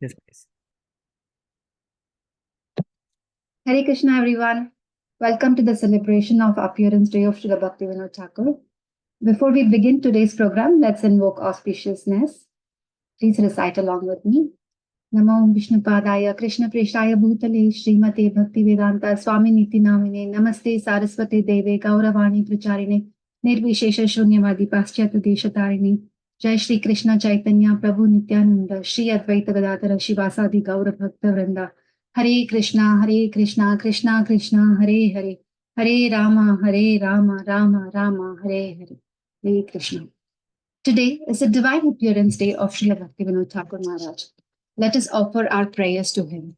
Yes, please. Hare Krishna, everyone. Welcome to the celebration of Appearance Day of Srila Bhaktivinoda Thakura. Before we begin today's program, let's invoke auspiciousness. Please recite along with me. Namo Vishnupadaya Krishna Preshaya Bhutale Srimate Bhaktivedanta Swami Niti Namine Namaste Saraswate Deve Gauravani Pracharine Nirvishesha Shunyavadi Paschyata Deshatarine Jai Shri Krishna Chaitanya Prabhu Nityananda Shri Advaita Gadadhara Shivasadi Gaura Bhakta Vrinda Hare Krishna Krishna Krishna Hare Hare Hare Rama Rama Rama Hare Hare Hare Krishna. Today is the divine appearance day of Srila Bhaktivinoda Thakur Maharaj. Let us offer our prayers to him.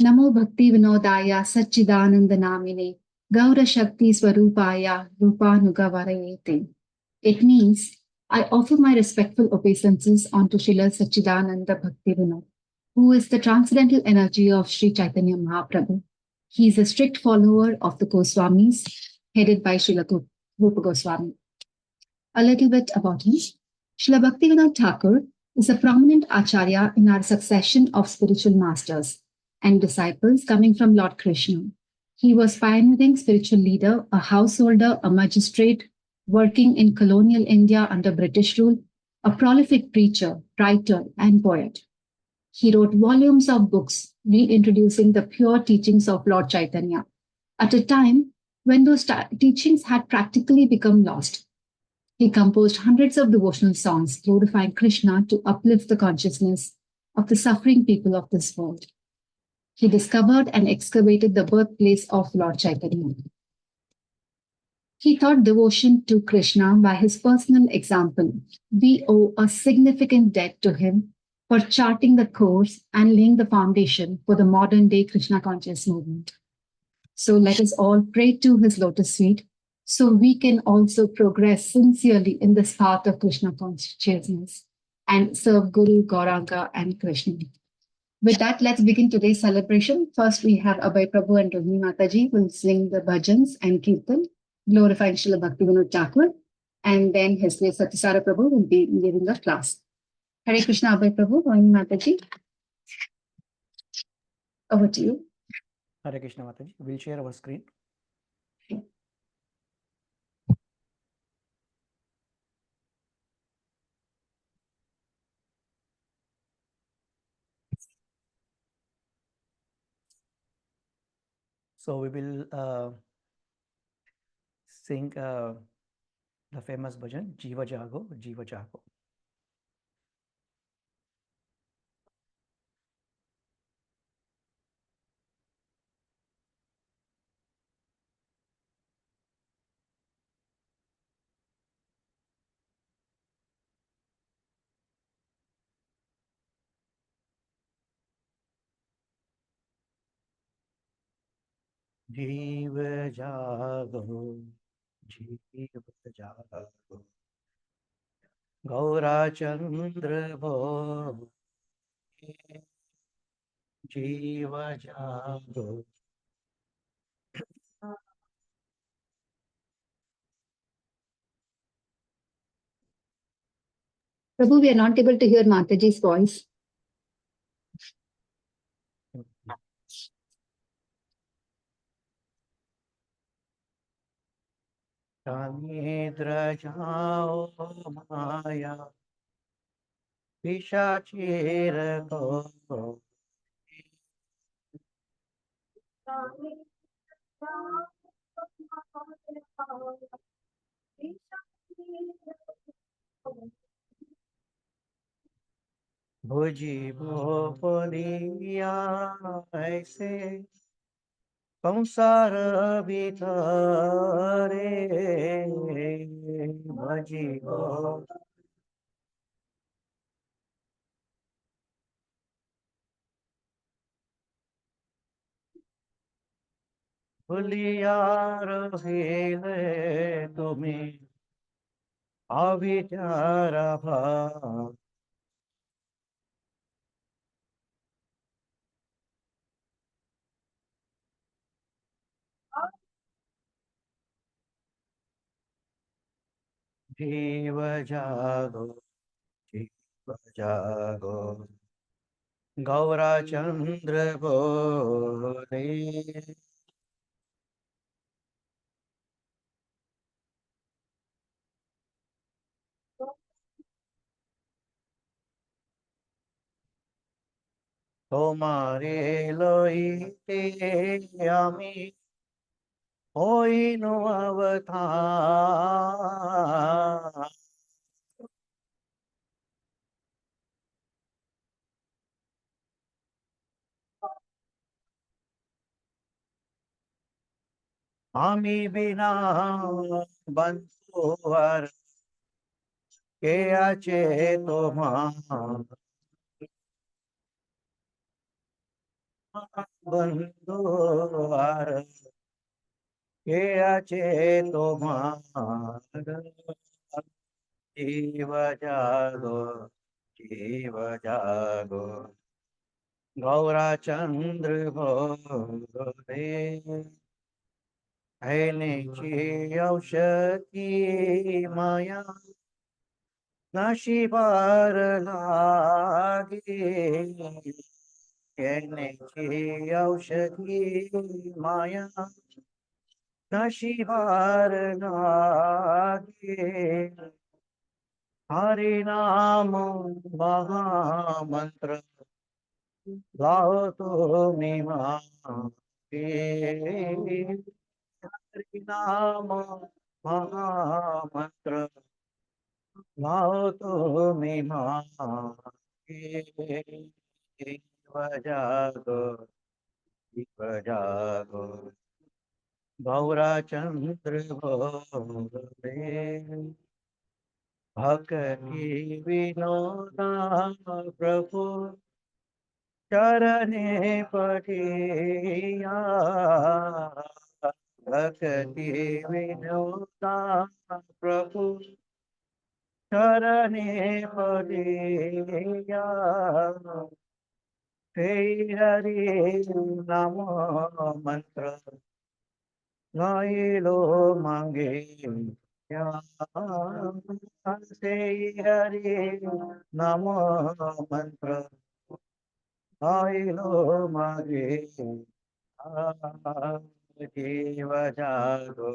Namo Bhakti Vinodaya Satchidananda Namine Gaura Shakti Swarupaya Rupanugavalayete. It means, I offer my respectful obeisances unto Srila Satchidananda Bhakti Vinod, who is the transcendental energy of Sri Chaitanya Mahaprabhu. He is a strict follower of the Goswamis, headed by Srila Rupa Goswami. A little bit about him. Srila Bhaktivinoda Thakur is a prominent acharya in our succession of spiritual masters and disciples coming from Lord Krishna. He was pioneering spiritual leader, a householder, a magistrate, working in colonial India under British rule, a prolific preacher, writer, and poet. He wrote volumes of books reintroducing the pure teachings of Lord Chaitanya at a time when those teachings had practically become lost. He composed hundreds of devotional songs glorifying Krishna to uplift the consciousness of the suffering people of this world. He discovered and excavated the birthplace of Lord Chaitanya. He taught devotion to Krishna by his personal example. We owe a significant debt to him for charting the course and laying the foundation for the modern day Krishna conscious movement. So let us all pray to his lotus feet so we can also progress sincerely in this path of Krishna consciousness and serve Guru, Gauranga, and Krishna. With that, let's begin today's celebration. First, we have Abhay Prabhu and Rohini Mataji will sing the bhajans and Kirtan, glorifying Srila Bhaktivinoda Thakura, and then his dear Satya Sara Prabhu will be leading the class. Hare Krishna, Abhay Prabhu, Rohini Mataji. Over to you. Hare Krishna Mataji. We'll share our screen. So we will sing the famous bhajan, Jiva Jago, Jiva Jago. Jiva Jago, Jiva Jago. Gaura Chandra Bho, Jiva Jago. Prabhu, we are not able to hear Mataji's voice. Samidra Jao Maya, Pishachira Go. भुजी बोलिया ऐसे संसार बितारे भजी बोलिया रहे तुम्हें अविचारा भाव जीव जागो जीव जागो गौराचंद्र बोले। তোমারে লইতে আমি হইনু অবতার। আমি বিনা বন্ধু আর কে আছে তোমার, বন্ধু আর কে আছে তোমার। জীব জাগো, জীব জাগো, গৌরাচন্দ্র ভোলে। ऐनेची औषधी माया नशिबार लागे। ऐनेची औषधी माया नशिबार लागे। हरि नाम महामंत्र लाओ तुम्ही मागे। हरि नाम महामंत्र लाओ तुम्ही मागे। जीव जागो, जीव जागो, गौराचंद्र भोले। भक्ति विनोदा प्रभु चरणे पड़िया। भक्ति विनोदा प्रभु चरणे पड़िया। हे हरि नाम मंत्र गाइलो मांगे क्या। हे हरि नाम मंत्र गाइलो मांगे। जीव जागो,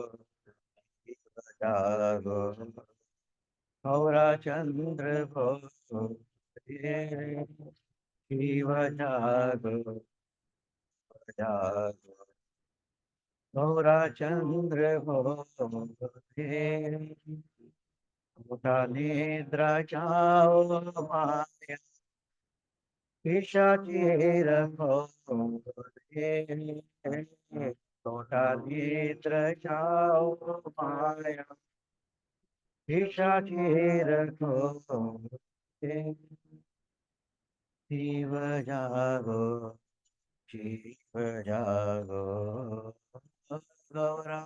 जीव जागो, गौराचंद्र भोले। जीव जागो, जागो, गौराचंद्र भोले। उठा निद्रा जाओ माया पिशाची रखोरे। उठा निद्रा जाओ माया पिशाची रखोरे। जीव जागो, जीव जागो, गौरा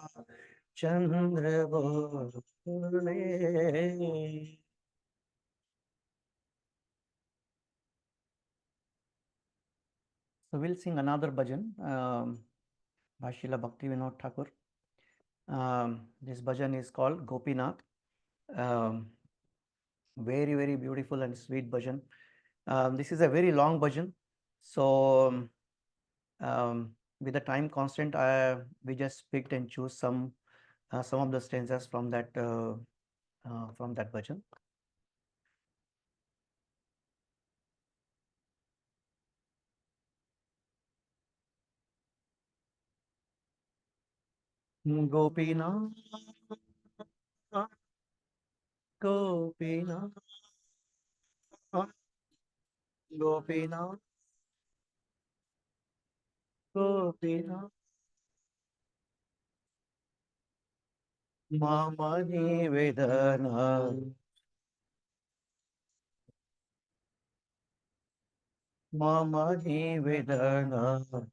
चंद्र बोले। So we'll sing another bhajan by Srila Bhaktivinoda Thakur. This bhajan is called Gopinath. Very, very beautiful and sweet bhajan. This is a very long bhajan. So with the time constant, we just picked and choose some of the stanzas from that bhajan. Gopinath, Gopinath, Gopinath, Gopinath, Mama Nivedana, Mama Nivedana,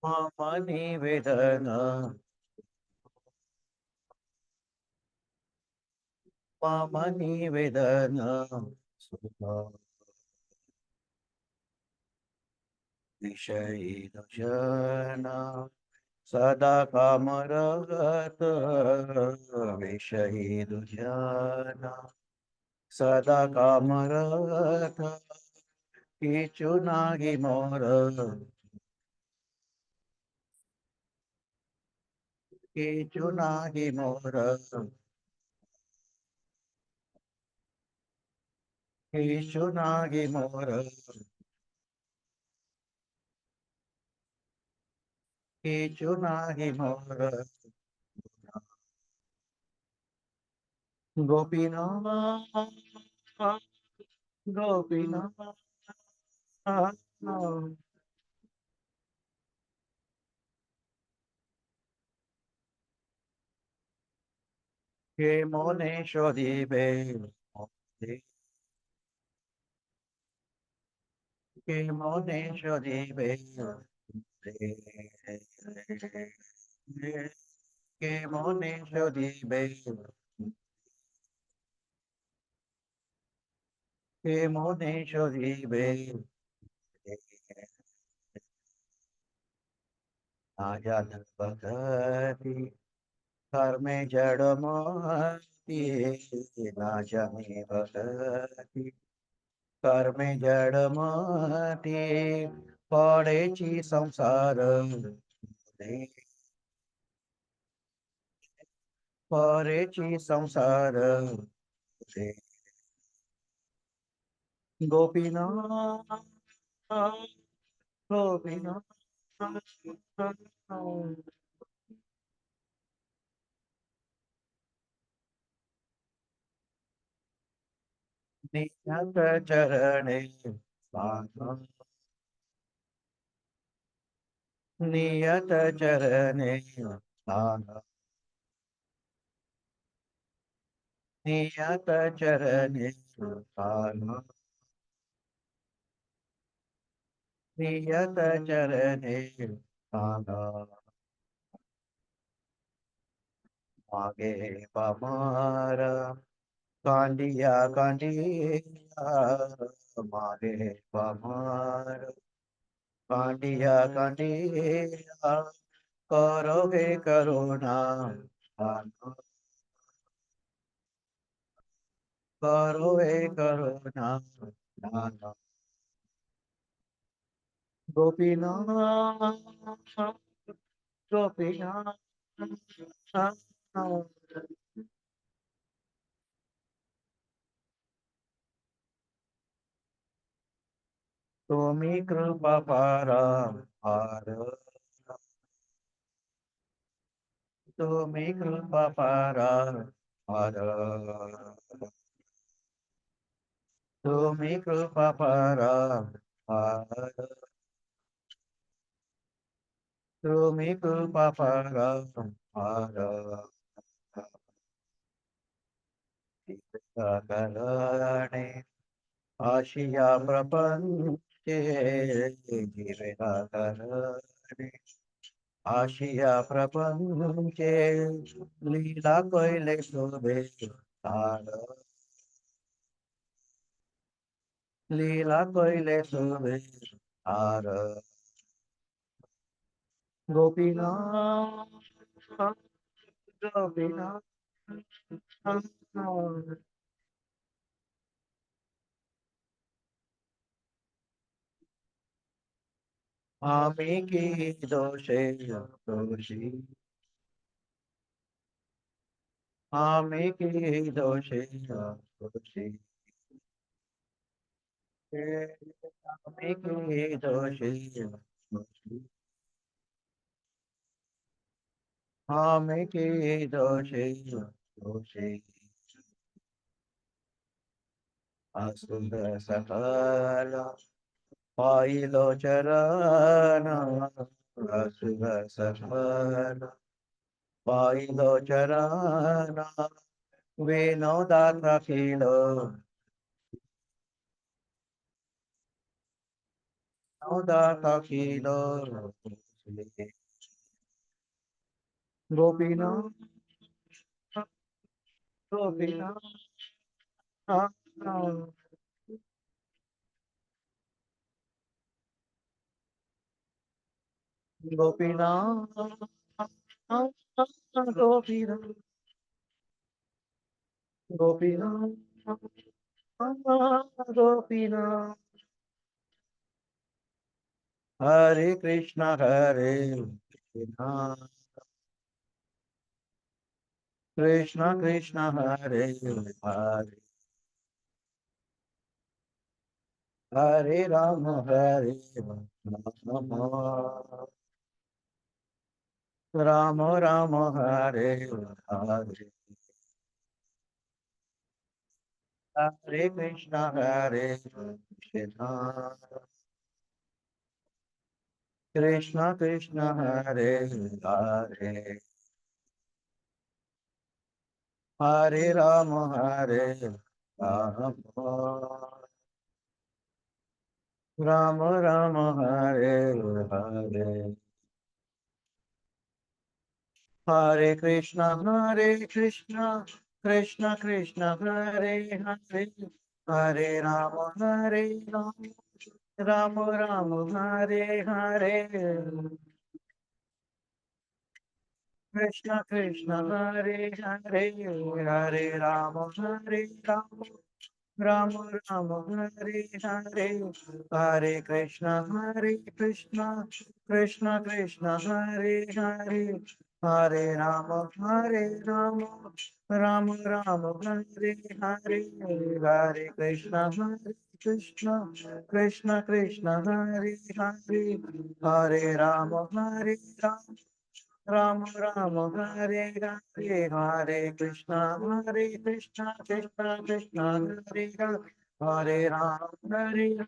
Mama Nivedana, Mama Nivedana, Vishayidujana, Sada Kamaragata, Vishayidujana, सदा काम रख किचु नाहि मोर किचु नाहि मोर किचु नाहि मोर किचु नाहि मोर गोपीनाथ गोपीनाथ हे मोनेश्वरी बे हे मोनेश्वरी बे के मोनेश्वरी बे के मोनेश्वरी बे आजाद भगति कर्मे जड़ मोती ना जाने भगति कर्मे जड़ मोती पड़े ची संसार पड़े ची संसार गोपीनाथ गोपीनाथ नियत चरणे नियत चरणे नियत चरणे नियत चरणे आगे पमार कांडिया कांडिया मागे पमार कांडिया कांडिया करोगे करुणा करोगे करुणा गोपीनाथ गोपीनाथ तुम्ही कृपा पारा हार तुम्ही कृपा पारा हार तुम्ही कृपा पारा हार तुम्ही कृपा पारा हार करणे आशिया प्रपंचे जीवेना करणे आशिया प्रपंचे लीला कोइले शोभे तार लीला कोइले शोभे तार गोपीनाथ गोपीनाथ आमी की दोषे दोषी आमी की दोषे दोषी आमी की दोषे दोषी आमी की दोषे दोषी असुर सकल पाइलो चरण असुर सकल पाइलो चरण विनोदात खिलो विनोदात खिलो Gopinath Gopinath Gopinath Gopinath Gopinath Gopinath. Hare Krishna, Hare Krishna, Krishna Krishna, Hare Hare, Hare Rama, Hare Rama, Rama Rama, Hare Hare, Hare Krishna, Hare Krishna, Krishna Krishna, Hare Hare, Hare Rama, Hare Rama, Rama Rama, Hare Hare, Hare Krishna, Krishna Krishna, Hare Hare, Hare Rama, Hare Rama, Rama Rama, Hare Hare, Krishna Krishna, Hare Hare, Hare Rama, Hare Rama, Rama Rama, Hare Hare, Hare Krishna, Krishna Krishna, Hare Hare, Hare Rama, Hare Rama, Rama Rama, Hare Hare, Hare Krishna, Krishna Krishna, Hare Hare, Hare Rama, Hare Rama, Ram Ram, Hare Hare, Hare Krishna, Krishna Krishna, Hare Hare, Hare Ram, Hare Ram, Ram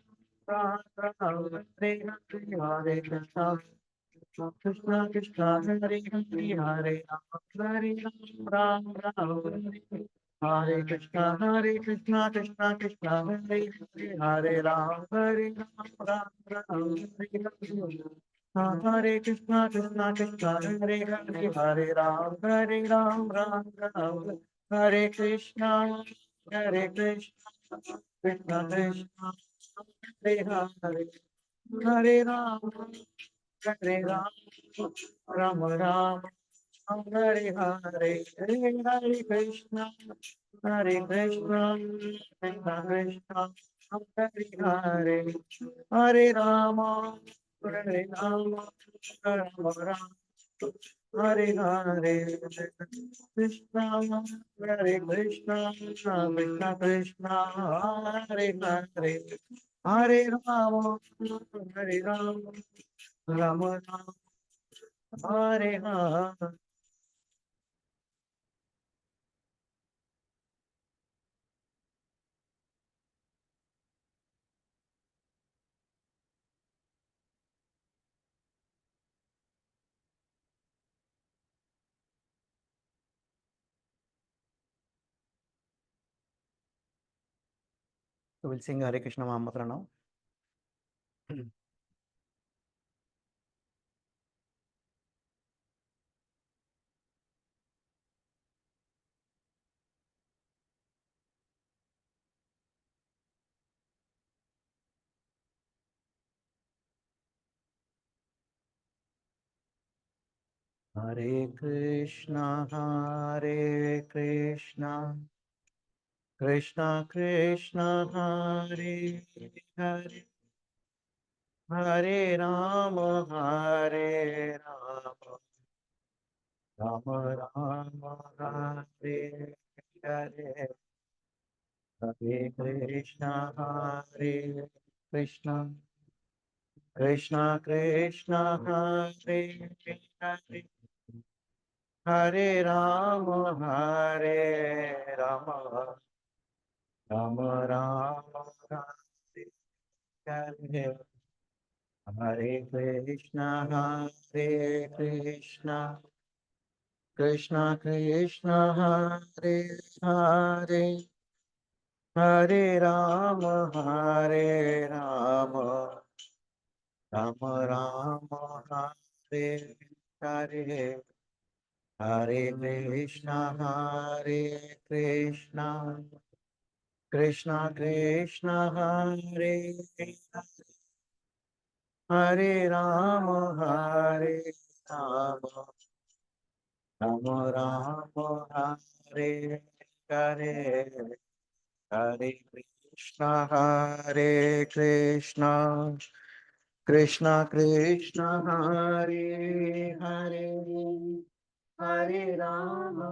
Ram, Hare Hare, Hare Krishna, Krishna Krishna, Hare Hare, Hare Ram, Ram Ram, Hare Krishna, Krishna Krishna, Hare Hare, Hare Ram, Ram Ram, Hare Hare. Hare Krishna, Krishna Krishna, Hare Hare, Hare Ram, Ram Ram, Hare Krishna, Krishna Krishna, Hare Hare, Hare Ram, Hare Ram, Ram Ram, Hare Hare, Hare Krishna, Krishna Krishna, Krishna Hare Hare, Hare Rama, Hare Rama, Rama Rama, Hare Hare, Krishna, Hare Krishna, Krishna Krishna, Hare Hare, Hare Rama, Hare Rama, Rama Rama, Hare Hare. So we'll sing Hare Krishna Mahamantra now. Hare Krishna, Krishna Krishna, Hare Hare, Hare Rama, Hare Rama, Rama Rama, Hare Hare, Hare Krishna, Krishna, Krishna Krishna, Hare Hare, Hare Rama, Hare Rama, Rama Rama, Hare Hare Krishna, Krishna Krishna, Hare Hare, Hare Rama, Hare Rama, Rama Rama, Hare Hare, Hare Krishna, Krishna Krishna, Hare Hare Rama, Hare Rama, Rama Rama, Hare Hare, Hare Krishna, Hare Krishna, Krishna Krishna, Hare Hare, Hare Rama,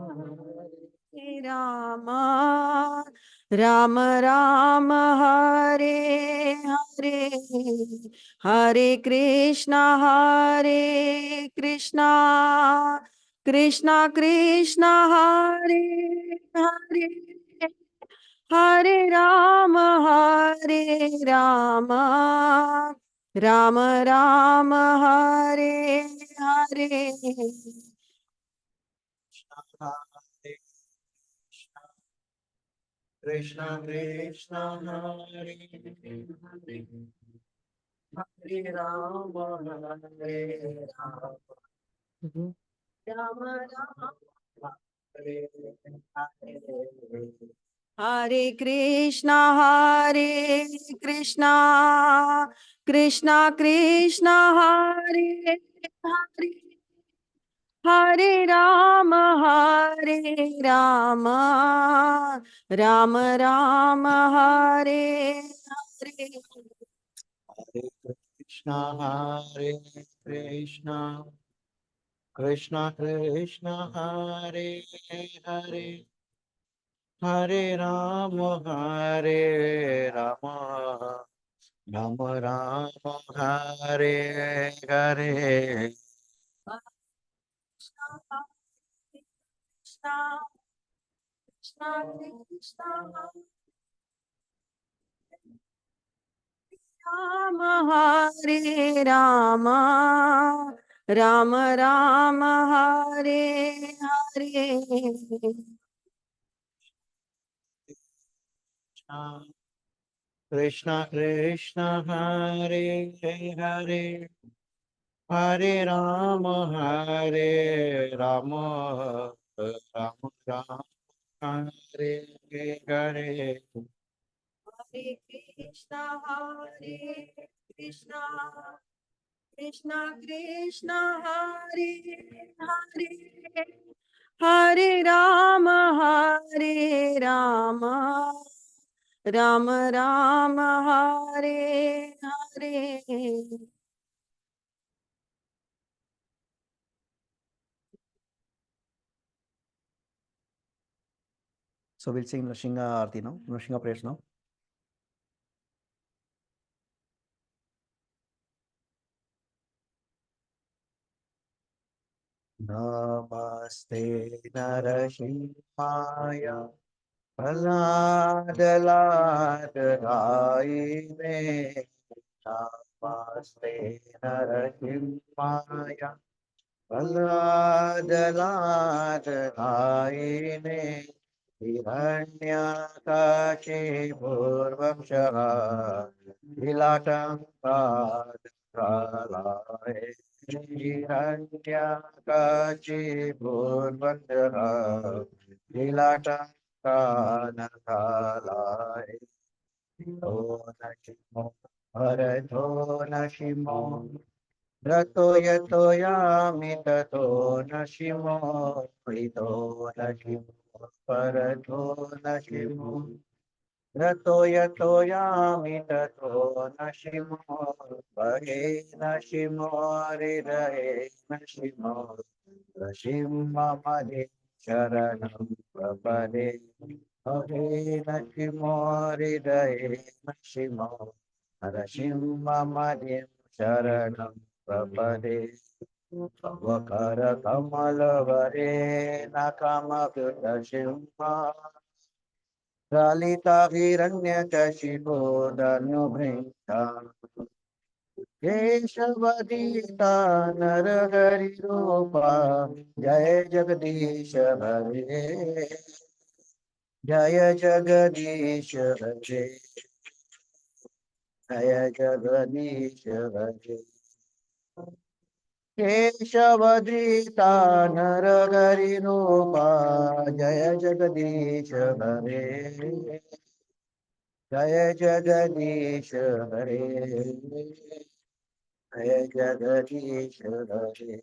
Hare Rama, Rama Rama, Hare Hare, Hare Krishna, Hare Krishna, Krishna Krishna, Hare Hare, Hare Rama, Hare Rama, Rama Rama, Hare Hare. Hare Krishna, Krishna, Hare Hare, Hare Rama, Hare Rama, Rama Rama. Hare Hare. Hare Krishna, Krishna Krishna, Hare Hare, Hare Rama, Hare Rama, Rama Rama, Hare Hare. Hare Krishna, Hare Krishna, Krishna Krishna, Hare Hare, Hare Rama, Hare Rama, Rama Rama, Hare Hare. Krishna, Krishna Krishna, Rama Hare Rama, Rama Rama Hare Hare. Krishna Krishna, Hare Hare, Hare Rama, Hare Rama, Rama Rama, Hare Hare. Hare Krishna, Krishna, Krishna Krishna, Hare Hare, Hare Rama, Hare Rama, Rama Rama, Hare Hare. So we'll sing Nrsimha Aarti now, Nrsimha prayers now. Namaste Narasimhaya, Praladalaye. Namaste Narasimhaya, Praladalaye. Hiranyakashe Purvamshaha, Vilatampadpralaye. Hiranyakashe Purvamshaha, Vilatampadpralaye. O Nashimo, Bharato Nashimo, Rato yato yami tato nashimo, ito nashimo, parato nashimo. Rato yato yami tato nashimo, pahe nashimo, hridaye nashimo. Nashima mani sharanam prapade, pahe nashimo, hridaye nashimo. Narasimha Madhyam Sharanam Prapade, Vakara Kamalavare Nakamakuta Shimha, Ralita Hiranya Kashipo Dhanubhrinta, Keshavadita Narahari Rupa, Jaya Jagadish Hare, Jaya Jagadish Hare, Jaya Jagadish Hare. केशवदीता नरहरिरूपा जय जगदीश हरे, जय जगदीश हरे, जय जगदीश हरे।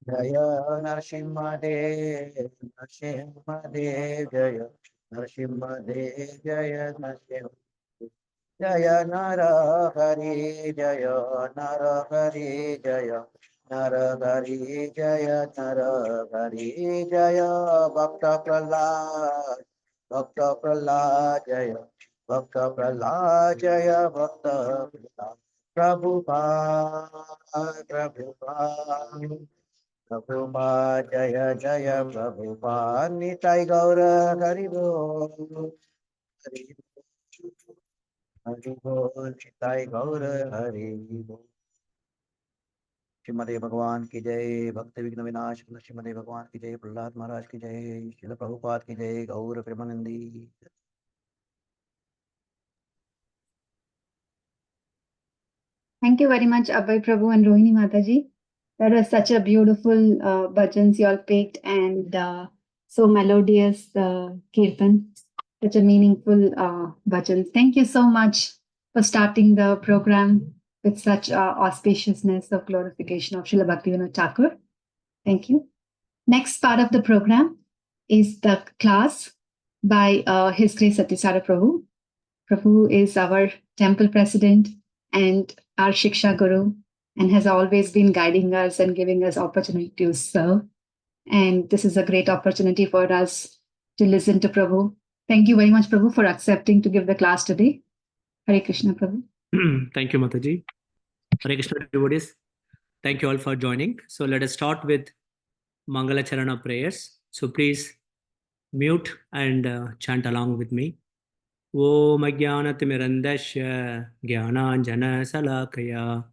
जय नरसिंहदेव, नरसिंहदेव जय, Narsimhade Jaya Narsimha Jaya Narahari Jaya Narahari Jaya Narahari Jaya Narahari Jaya Bhakta Prahlad Jaya Bhakta Prahlad Jaya Bhakta Prahlad Prabhupada Prabhupada Jaya Jaya Prabhupada Nitai Gaura Haribo Haribo Nitai Gaura Haribo श्रीमदे भगवान की जय भक्ति विघ्न विनाश श्रीमदे भगवान की जय प्रहलाद महाराज की जय श्रील प्रभुपाद की जय गौर Premanandi Thank you very much, Abhay Prabhu and Rohini Mataji. That was such a beautiful bhajans you all picked and so melodious Kirtan, such a meaningful bhajans. Thank you so much for starting the program with such auspiciousness of glorification of Srila Bhaktivinoda Thakura. Thank you. Next part of the program is the class by His Grace Satya Sara Prabhu. Prabhu is our temple president and our Shiksha Guru and has always been guiding us and giving us opportunity to serve. And this is a great opportunity for us to listen to Prabhu. Thank you very much, Prabhu, for accepting to give the class today. Hare Krishna, Prabhu. Thank you, Mataji. Hare Krishna, devotees. Thank you all for joining. So let us start with Mangala Charana prayers. So please mute and chant along with me. Om Ajnanatimirandasya Jnananjana Salakaya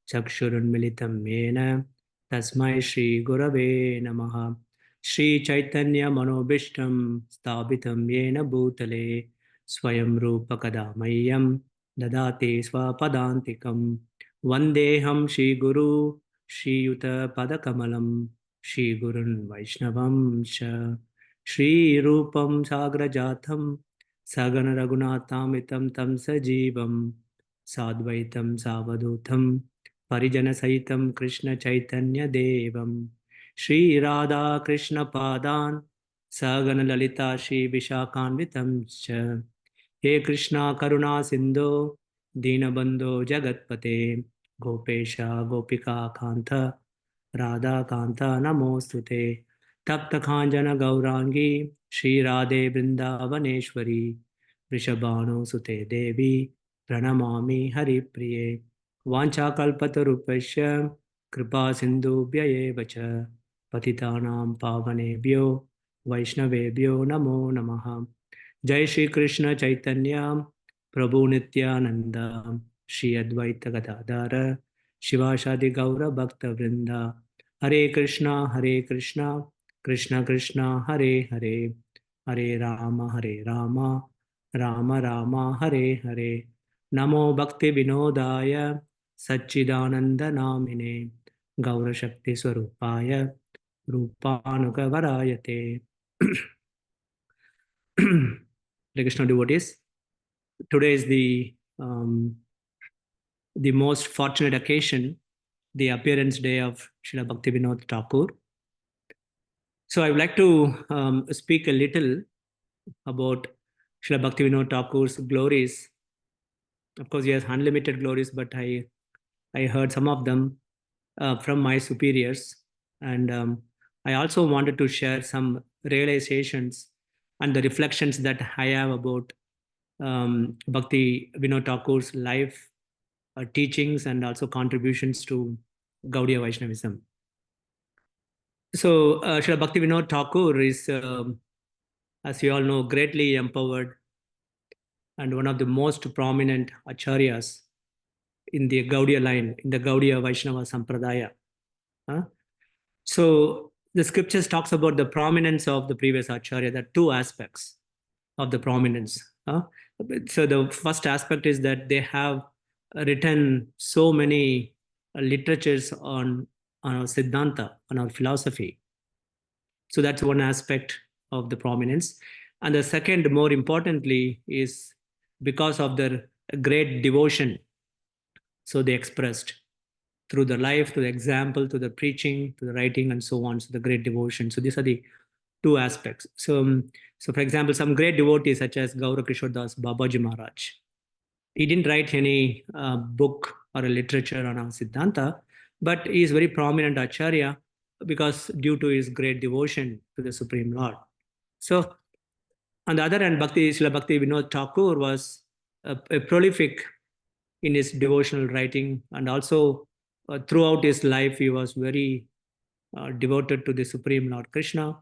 Chakshurunmilitam Mena Tasmai Shri Gurave Namaha Shri Chaitanya Manobishtam Sthapitam Yena Bhutale Swayam Rupa Kadamayam Dadate Swapadantikam Vandeham Shri Guru Shri Yuta Padakamalam Shri Gurun Vaishnavam Sha Shri Rupam Sagrajatam Sagana Raghunatamitam Tam Sajivam Sadvaitam Savadutam Parijana Saitam Krishna Chaitanya Devam Shri Radha Krishna Padan Sagana Lalita Shri Vishakanvitam Cha He Krishna Karuna Sindhu Dinabandho Jagatpate Gopesha Gopika Kanta Radha Kanta Namostute Tapta Khanjana Gaurangi Shri Radhe Vrindavaneshwari Vrishabhanu Sute Devi Pranamami Hari Priye Vancha Kalpatarupasya Kripa Sindhu Bhyayevacha Patitanam Pavanebhyo Vaishnavebhyo Namo Namaha Jai Shri Krishna Chaitanya Prabhu Nityananda Shri Advaita Gadadhara Shivashadi Gaura Bhakta Vrinda Hare Krishna Krishna Krishna Hare Hare Hare Rama Rama Rama Hare Hare Namo Bhakti Vinodaya Satchidananda Namine Gaura Shakti Swarupaya Rupanuga Varayate Hare Krishna devotees, today is the most fortunate occasion, the appearance day of Srila Bhaktivinoda Thakura. So I would like to speak a little about Srila Bhaktivinoda Thakura's glories. Of course, he has unlimited glories, but I heard some of them from my superiors. And I also wanted to share some realizations and the reflections that I have about Bhaktivinoda Thakur's life, teachings, and also contributions to Gaudiya Vaishnavism. So Srila Bhaktivinoda Thakur is, as you all know, greatly empowered and one of the most prominent acharyas in the Gaudiya line, in the Gaudiya Vaishnava Sampradaya. So the scriptures talks about the prominence of the previous acharya. There are two aspects of the prominence. So the first aspect is that they have written so many literatures on our Siddhanta, on our philosophy. So that's one aspect of the prominence. And the second, more importantly, is because of their great devotion. So they expressed through the life, to the example, to the preaching, to the writing, and so on. So the great devotion. So these are the two aspects. So for example, some great devotees such as Gaura Kishore Das Babaji Maharaj, he didn't write any book or a literature on our Siddhanta, but he is very prominent Acharya because due to his great devotion to the Supreme Lord. So on the other hand, Srila Bhaktivinoda Thakura was a prolific in his devotional writing, and also throughout his life he was very devoted to the Supreme Lord Krishna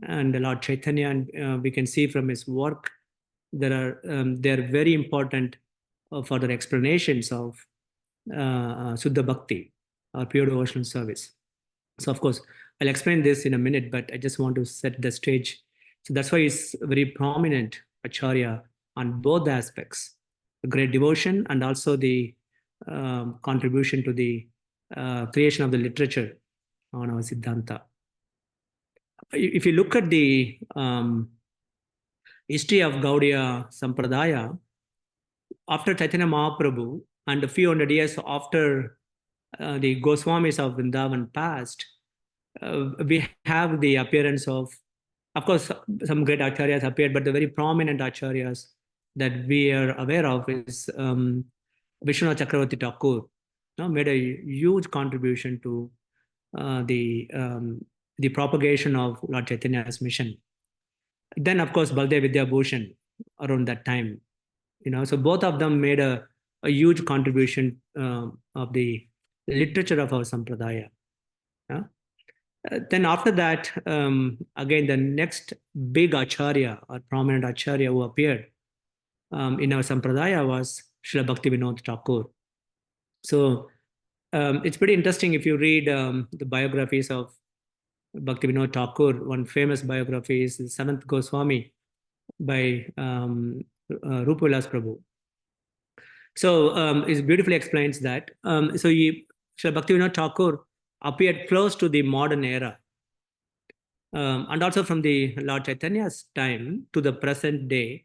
and the Lord Chaitanya, and we can see from his work they're very important for the explanations of Suddha Bhakti or pure devotional service. So of course, I'll explain this in a minute, but I just want to set the stage. So that's why he's very prominent Acharya on both aspects, the great devotion and also the contribution to the creation of the literature on our Siddhanta. If you look at the history of Gaudiya Sampradaya, after Chaitanya Mahaprabhu and a few hundred years after the Goswamis of Vrindavan passed, we have the appearance of course, some great acharyas appeared, but the very prominent acharyas that we are aware of is Vishwanath Chakravarti Thakur, made a huge contribution to the propagation of Lord Chaitanya's mission. Then, of course, Baldev Vidya Bhushan around that time. So both of them made a huge contribution of the literature of our Sampradaya. Then after that, again, the next big Acharya or prominent Acharya who appeared in our Sampradaya was Srila Bhaktivinoda Thakura. So it's pretty interesting if you read the biographies of Bhaktivinoda Thakur. One famous biography is the Seventh Goswami by Rupa Vilas Prabhu. So it beautifully explains that. So Srila Bhaktivinoda Thakur appeared close to the modern era. And also from the Lord Chaitanya's time to the present day,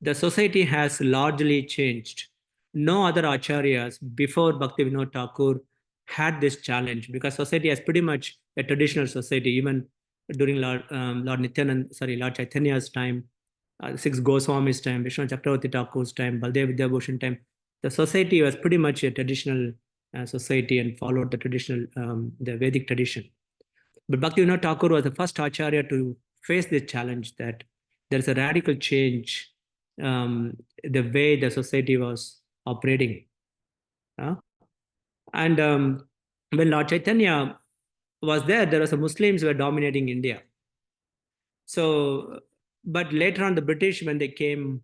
the society has largely changed. No other acharyas before Bhaktivinoda Thakur had this challenge, because society is pretty much a traditional society. Even during Lord Chaitanya's time, six Goswamis' time, Vishwanath Chakravarti Thakur's time, Baldev Vidya Bhushan time, the society was pretty much a traditional society and followed the traditional, the Vedic tradition. But Bhaktivinoda Thakur was the first Acharya to face this challenge that there's a radical change the way the society was operating. And when Lord Chaitanya was there was a Muslims who were dominating India. So, but later on the British, when they came,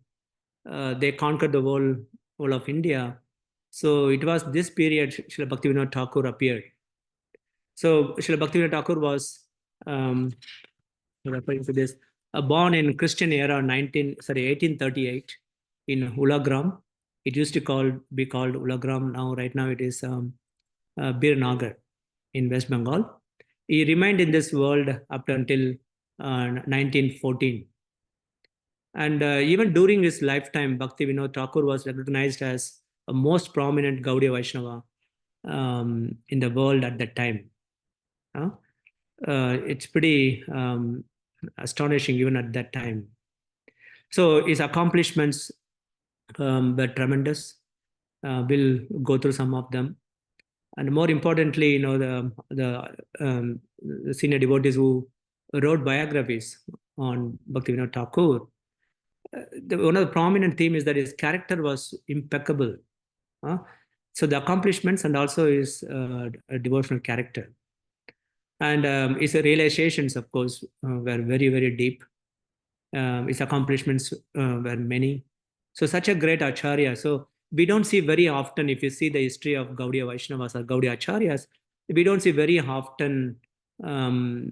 they conquered the whole of India. So it was this period Srila Bhaktivinoda Thakur appeared. So Srila Bhaktivinoda Thakur was referring to this, born in Christian era 1838 in Ulagram. It used to be called Ulagram. Right now it is Birnagar in West Bengal. He remained in this world up until 1914. And even during his lifetime, Bhaktivinoda Thakur was recognized as a most prominent Gaudiya Vaishnava in the world at that time. It's pretty astonishing even at that time. So his accomplishments were tremendous. We'll go through some of them. And more importantly, the senior devotees who wrote biographies on Bhaktivinoda Thakur, one of the prominent themes is that his character was impeccable. So the accomplishments and also his devotional character. And his realizations, of course, were very, very deep. His accomplishments were many. So such a great Acharya. So we don't see very often, if you see the history of Gaudiya Vaishnavas or Gaudiya Acharyas, we don't see very often the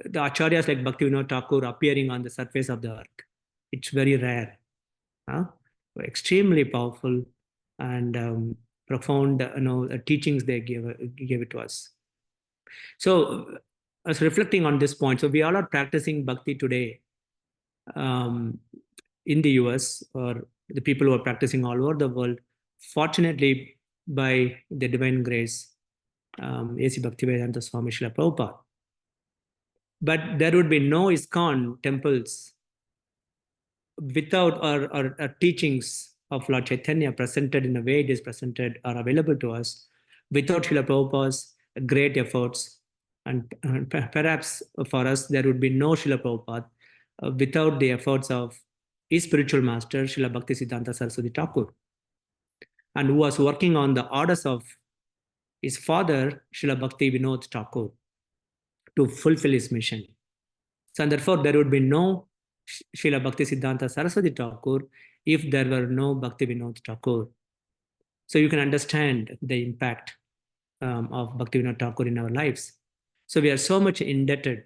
Acharyas like Bhaktivinoda Thakur appearing on the surface of the earth. It's very rare. Extremely powerful and profound teachings they gave it to us. So I was reflecting on this point. So we all are practicing bhakti today in the US, or the people who are practicing all over the world, fortunately by the divine grace, A.C. Bhaktivedanta Swami Srila Prabhupada. But there would be no ISKCON temples without or teachings of Lord Chaitanya presented in the way it is presented or available to us, without Srila Prabhupada's great efforts. And perhaps for us, there would be no Srila Prabhupada without the efforts of his spiritual master, Srila Bhaktisiddhanta Saraswati Thakur, and who was working on the orders of his father, Srila Bhaktivinoda Thakura, to fulfill his mission. So, and therefore, there would be no Srila Bhaktisiddhanta Saraswati Thakur if there were no Bhaktivinoda Thakur. So you can understand the impact of Bhaktivinoda Thakur in our lives. So we are so much indebted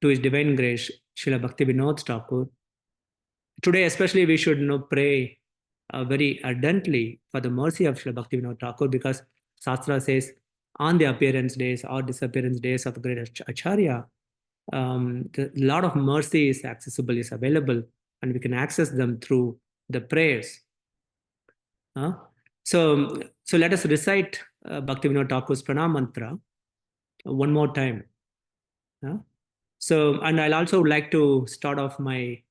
to His Divine Grace, Srila Bhaktivinoda Thakur. Today, especially, we should pray very ardently for the mercy of Srila Bhaktivinoda Thakur, because Shastra says on the appearance days or disappearance days of the great Acharya, a lot of mercy is accessible, is available, and we can access them through the prayers. So let us recite Bhaktivinoda Thakur's Pranam Mantra one more time. So, and I'll also like to start off my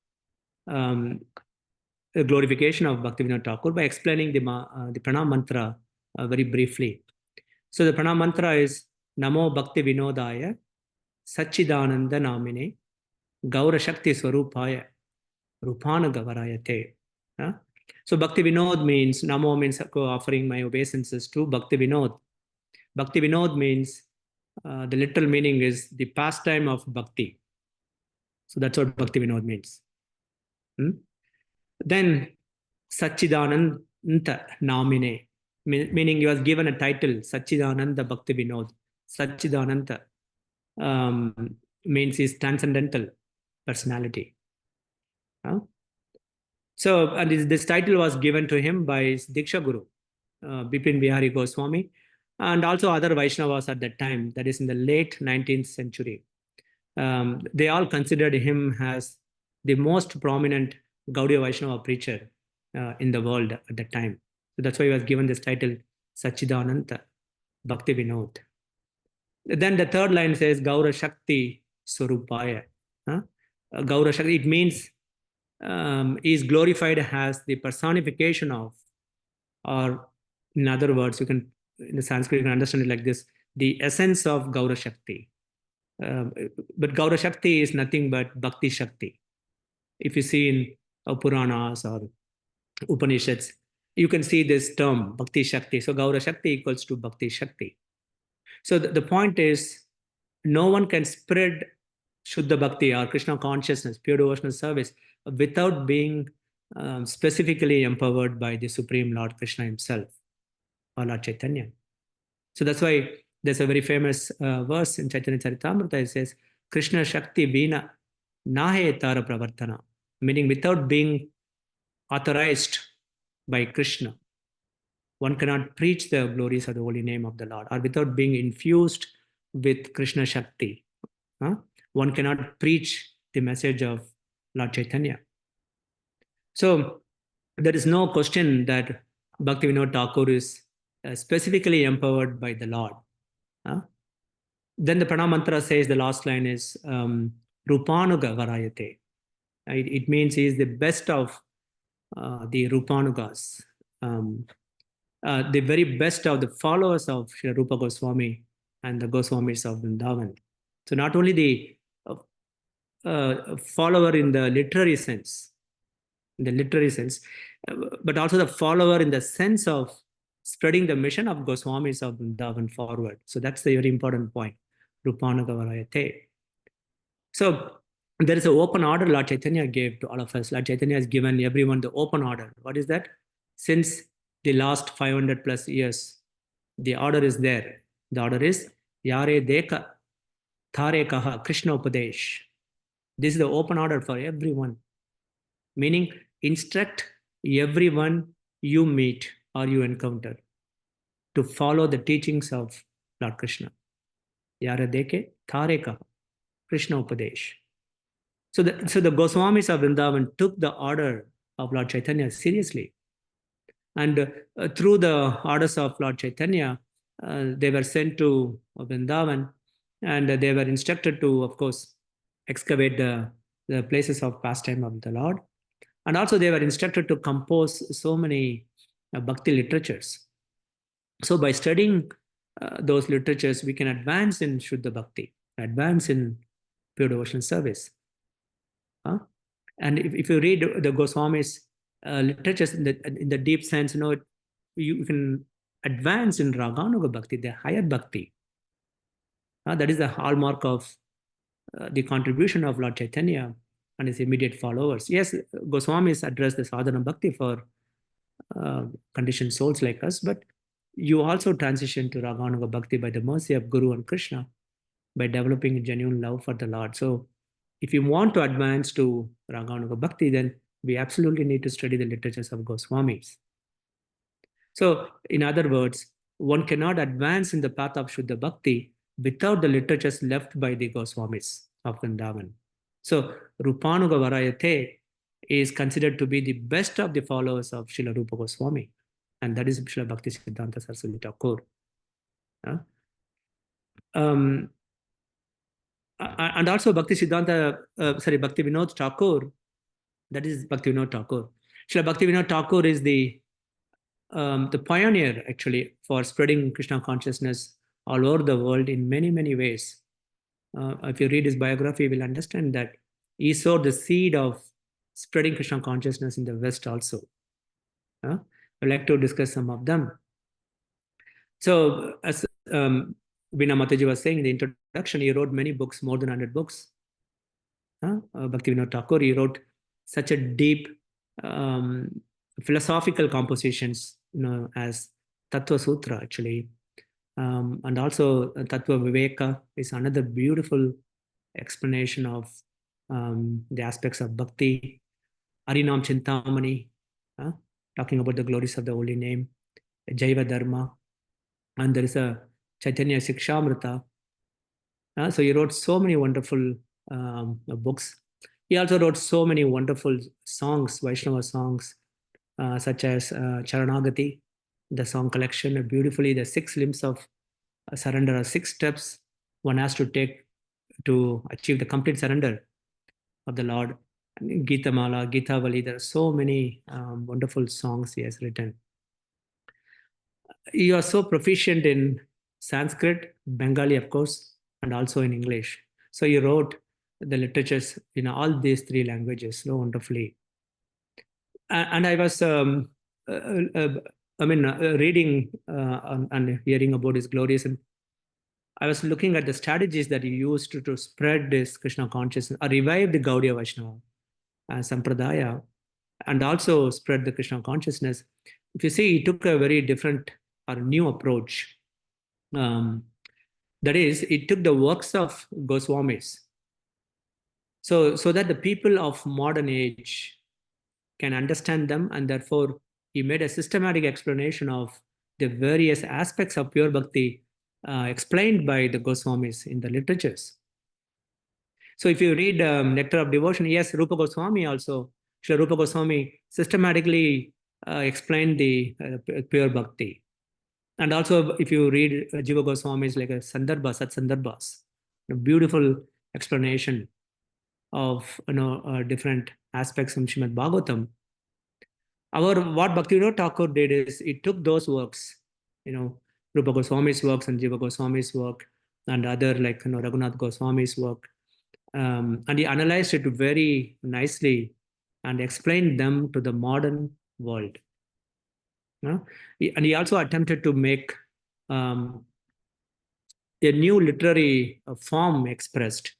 glorification of Bhaktivinoda Thakur by explaining the Pranam Mantra very briefly. So the Pranam Mantra is Namo Bhaktivinodaya Satchidananda Namine Gaura Shakti Swarupaya Rupana Gavarayate. So Bhakti Vinod means, Namo means offering my obeisances to Bhakti Vinod. Bhakti Vinod means, the literal meaning is the pastime of Bhakti. So that's what Bhakti Vinod means. Then Satchidananda Namine, meaning he was given a title, Satchidananda Bhakti Vinod. Satchidananda means his transcendental personality. So, and this title was given to him by his Diksha Guru, Bipin Bihari Goswami, and also other Vaishnavas at that time, that is in the late 19th century. They all considered him as the most prominent Gaudiya Vaishnava preacher in the world at that time. So that's why he was given this title, Satchidananda Bhakti Vinod. Then the third line says, Gaura Shakti Swarupaya. Gaura Shakti, it means is glorified as the personification of, or in other words, you can, in the Sanskrit, you can understand it like this, the essence of Gaura Shakti. But Gaura Shakti is nothing but Bhakti Shakti. If you see in Puranas or Upanishads, you can see this term, Bhakti Shakti. So Gaura Shakti equals to Bhakti Shakti. So the point is, no one can spread Shuddha Bhakti or Krishna consciousness, pure devotional service, without being specifically empowered by the Supreme Lord Krishna himself, or Lord Chaitanya. So that's why there's a very famous verse in Chaitanya Charitamrita. It says, Krishna Shakti Vina Nahe Tara Pravartana, meaning without being authorized by Krishna, one cannot preach the glories of the holy name of the Lord, or without being infused with Krishna Shakti. One cannot preach the message of Lord Chaitanya. So there is no question that Bhaktivinoda Thakur is specifically empowered by the Lord. Then the Pranam Mantra says, the last line is Rupanuga Varayate. It means he is the best of the Rupanugas, the very best of the followers of Sri Rupa Goswami and the Goswamis of Vrindavan. So not only the follower in the literary sense, but also the follower in the sense of spreading the mission of Goswamis of Vrindavan forward. So that's the very important point, Rupanuga Varayate. So there is an open order Lord Chaitanya gave to all of us. Lord Chaitanya has given everyone the open order. What is that? Since the last 500 plus years, the order is there. The order is Yare Deka Thare Kaha Krishna Upadesh. This is the open order for everyone. Meaning, instruct everyone you meet or you encounter to follow the teachings of Lord Krishna. Yare Deke Thare Kaha Krishna Upadesh. So the Goswamis of Vrindavan took the order of Lord Chaitanya seriously. And through the orders of Lord Chaitanya, they were sent to Vrindavan And they were instructed to, of course, excavate the places of pastime of the Lord. And also they were instructed to compose so many bhakti literatures. So by studying those literatures, we can advance in Shuddha Bhakti, advance in pure devotional service. And if you read the Goswamis' literatures in the deep sense, you can advance in Raganuga Bhakti, the higher Bhakti. That is the hallmark of the contribution of Lord Chaitanya and his immediate followers. Yes, Goswamis address the sadhana bhakti for conditioned souls like us, but you also transition to Raganuga Bhakti by the mercy of Guru and Krishna, by developing a genuine love for the Lord. So if you want to advance to Raganuga Bhakti, then we absolutely need to study the literatures of Goswamis. So in other words, one cannot advance in the path of Shuddha Bhakti without the literatures left by the Goswamis of Vrindavan. So Rupanuga Varayate is considered to be the best of the followers of Srila Rupa Goswami, and that is Srila Bhakti Siddhanta Saraswati Thakur. And also Bhaktivinoda Thakur, that is Bhaktivinoda Thakur. Srila Bhaktivinoda Thakur is the pioneer actually for spreading Krishna consciousness all over the world in many, many ways. If you read his biography, you will understand that he sowed the seed of spreading Krishna consciousness in the West also. I'd like to discuss some of them. So as Veena Mataji was saying in the introduction, he wrote many books, more than 100 books. Bhaktivinoda Thakur, he wrote such a deep philosophical compositions, as Tattva Sutra actually. And also Tattva Viveka is another beautiful explanation of the aspects of bhakti. Harinam Chintamani, talking about the glories of the holy name. Jaiva Dharma, and there is a Chaitanya Sikshamrita. So he wrote so many wonderful books. He also wrote so many wonderful songs, Vaishnava songs, such as Charanagati, the song collection, beautifully the 6 limbs of surrender, or 6 steps one has to take to achieve the complete surrender of the Lord. Gita Mala, Gita Vali, there are so many wonderful songs he has written. He was so proficient in Sanskrit, Bengali, of course, and also in English. So he wrote the literatures in all these 3 languages so wonderfully. And I was reading and hearing about his glories, and I was looking at the strategies that he used to spread this Krishna consciousness, or revive the Gaudiya Vaishnava Sampradaya, and also spread the Krishna consciousness. If you see, he took a very different or new approach. That is, he took the works of Goswamis, so that the people of modern age can understand them, and therefore he made a systematic explanation of the various aspects of pure bhakti explained by the Goswamis in the literatures. So if you read Nectar of Devotion, yes, Rupa Goswami also, Srila Rupa Goswami systematically explained the pure bhakti. And also if you read Jiva Goswami's like a Sandarbha, Sat Sandarbhas, a beautiful explanation of different aspects from Srimad Bhagavatam. What Bhaktivinoda Thakur did is he took those works, Rupa Goswami's works and Jiva Goswami's work and other like Raghunath Goswami's work, and he analyzed it very nicely and explained them to the modern world. And he also attempted to make a new literary form expressed.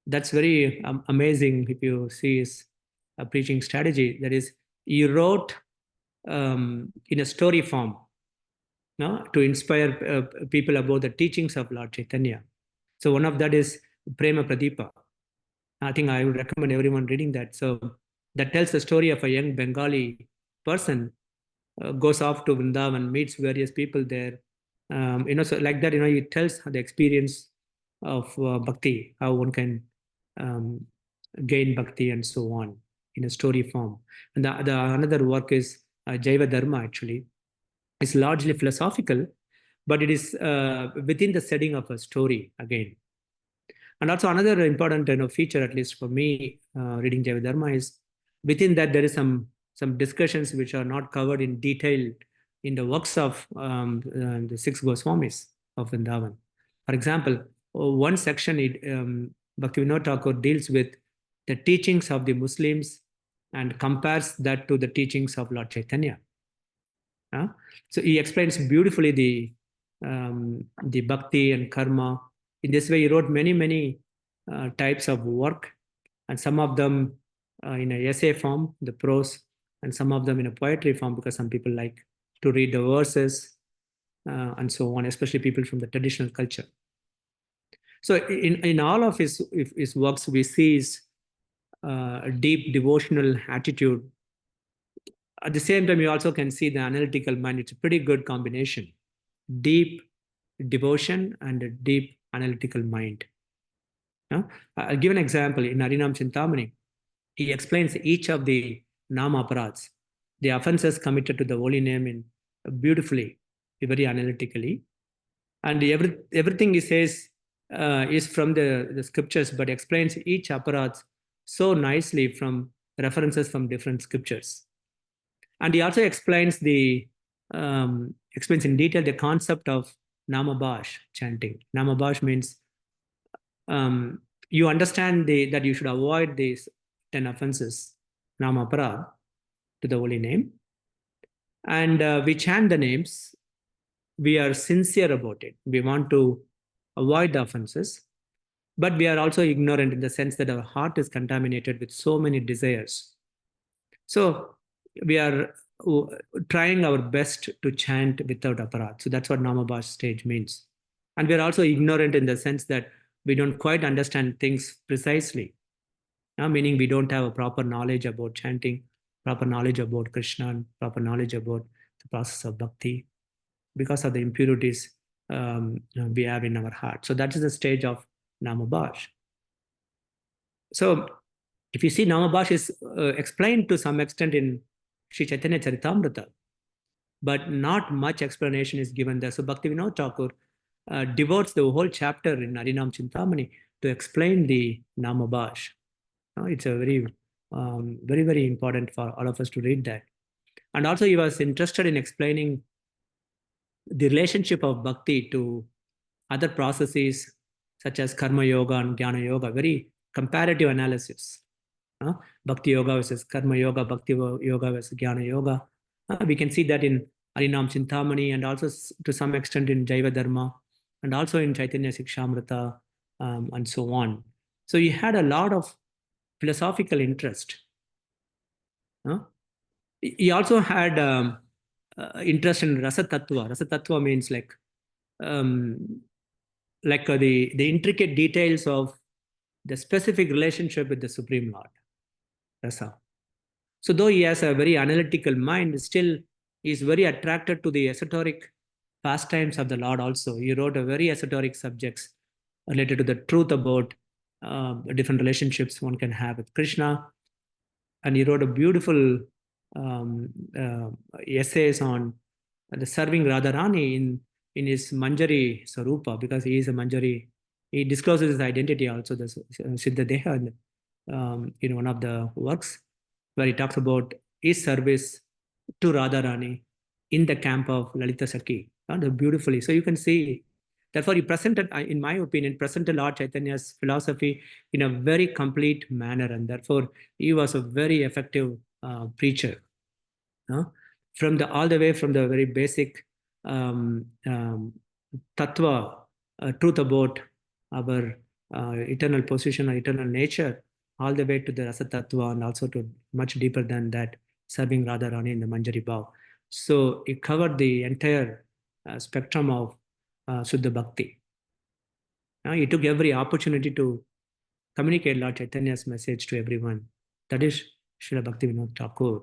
That's very amazing if you see his preaching strategy. That is, he wrote in a story form to inspire people about the teachings of Lord Chaitanya. So one of that is Prema Pradipa. I think I would recommend everyone reading that. So that tells the story of a young Bengali person goes off to Vrindavan, meets various people there. So like that, he tells the experience of bhakti, how one can gain bhakti and so on in a story form. And the another work is Jaiva Dharma actually. It's largely philosophical, but it is within the setting of a story again. And also another important feature, at least for me, reading Jaiva Dharma, is within that there is some discussions which are not covered in detail in the works of the 6 Goswamis of Vrindavan. For example, one section, Bhaktivinoda Thakur deals with the teachings of the Muslims and compares that to the teachings of Lord Chaitanya. So he explains beautifully the bhakti and karma. In this way, he wrote many types of work, and some of them in an essay form, the prose, and some of them in a poetry form, because some people like to read the verses and so on, especially people from the traditional culture. So in all of his works, we see his deep devotional attitude. At the same time, you also can see the analytical mind. It's a pretty good combination. Deep devotion and a deep analytical mind. I'll give an example. In Harinam Chintamani, he explains each of the nama aparats, the offenses committed to the holy name, in beautifully, very analytically. And everything he says is from the scriptures, but explains each aparat so nicely from references from different scriptures. And he also explains explains in detail the concept of Namabhash chanting. Namabhash means you understand that you should avoid these 10 offenses, Namapara, to the holy name. And we chant the names. We are sincere about it. We want to avoid the offenses, but we are also ignorant in the sense that our heart is contaminated with so many desires. So we are trying our best to chant without aparat. So that's what Namabhash stage means. And we are also ignorant in the sense that we don't quite understand things precisely, meaning we don't have a proper knowledge about chanting, proper knowledge about Krishna, proper knowledge about the process of bhakti, because of the impurities we have in our heart. So that is the stage of Namabhash. So if you see, Namabhash is explained to some extent in Sri Chaitanya Charitamrita, but not much explanation is given there. So Bhaktivinoda Thakur devotes the whole chapter in Harinam Chintamani to explain the Namabhash. It's a very important for all of us to read that. And also he was interested in explaining the relationship of bhakti to other processes such as karma yoga and jnana yoga, very comparative analysis. Bhakti yoga versus karma yoga, bhakti yoga versus jnana yoga. We can see that in Harinam Chintamani, and also to some extent in Jaiva Dharma, and also in Chaitanya Sikshamrita, and so on. So he had a lot of philosophical interest. He also had interest in Rasa Tattva. Rasa Tattva means like the intricate details of the specific relationship with the Supreme Lord, Rasa. So though he has a very analytical mind, still he is very attracted to the esoteric pastimes of the Lord also. He wrote a very esoteric subjects related to the truth about different relationships one can have with Krishna. And he wrote a beautiful essays on the serving Radharani in his Manjari Sarupa, because he is a Manjari. He discloses his identity also, the Siddha Deha, in one of the works, where he talks about his service to Radharani in the camp of Lalita Sakhi. Beautifully. So you can see, therefore he presented, in my opinion, presented Lord Chaitanya's philosophy in a very complete manner, and therefore he was a very effective preacher. All the way from the very basic tattva, truth about our eternal position or eternal nature, all the way to the Rasa Tattva, and also to much deeper than that, serving Radharani in the Manjari Bhav. So it covered the entire spectrum of Suddha Bhakti. He took every opportunity to communicate Lord Chaitanya's message to everyone. That is Srila Bhaktivinoda Thakur.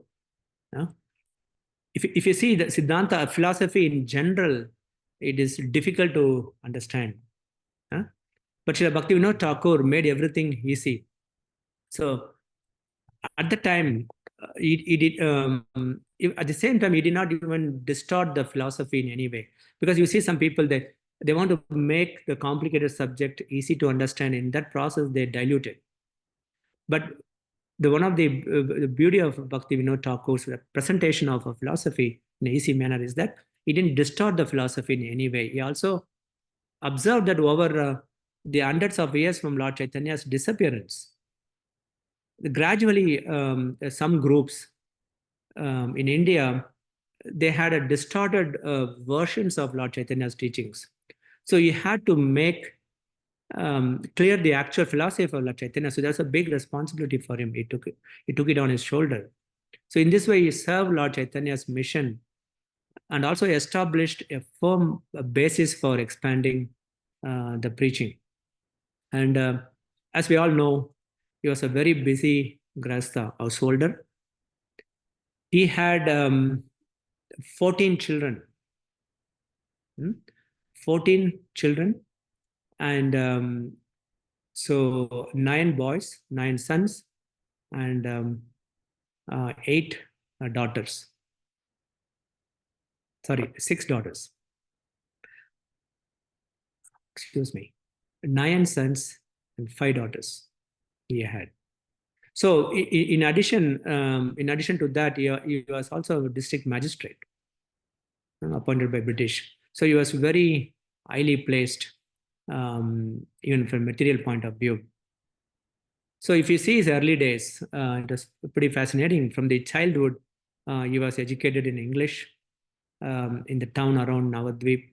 If you see the Siddhanta philosophy in general, it is difficult to understand. But Srila Bhaktivinoda Thakur made everything easy. So at the time, he did, at the same time, he did not even distort the philosophy in any way. Because you see some people, they they want to make the complicated subject easy to understand. In that process, they dilute it. But one of the beauty of Bhaktivinoda Thakur's presentation of a philosophy in an easy manner is that he didn't distort the philosophy in any way. He also observed that over the hundreds of years from Lord Chaitanya's disappearance, gradually some groups in India, they had a distorted versions of Lord Chaitanya's teachings. So he had to make clear the actual philosophy of Lord Chaitanya. So that's a big responsibility for him. He took it on his shoulder. So in this way, he served Lord Chaitanya's mission and also established a firm basis for expanding the preaching. And as we all know, he was a very busy Grahastha householder. He had 14 children. 14 children. And so 9 boys, 9 sons, and 8 daughters. Sorry, 6 daughters. Excuse me. 9 sons and 5 daughters he had. So in addition to that, he was also a district magistrate appointed by British. So he was very highly placed, even from a material point of view. So if you see his early days, it was pretty fascinating. From the childhood, he was educated in English in the town around Navadvip.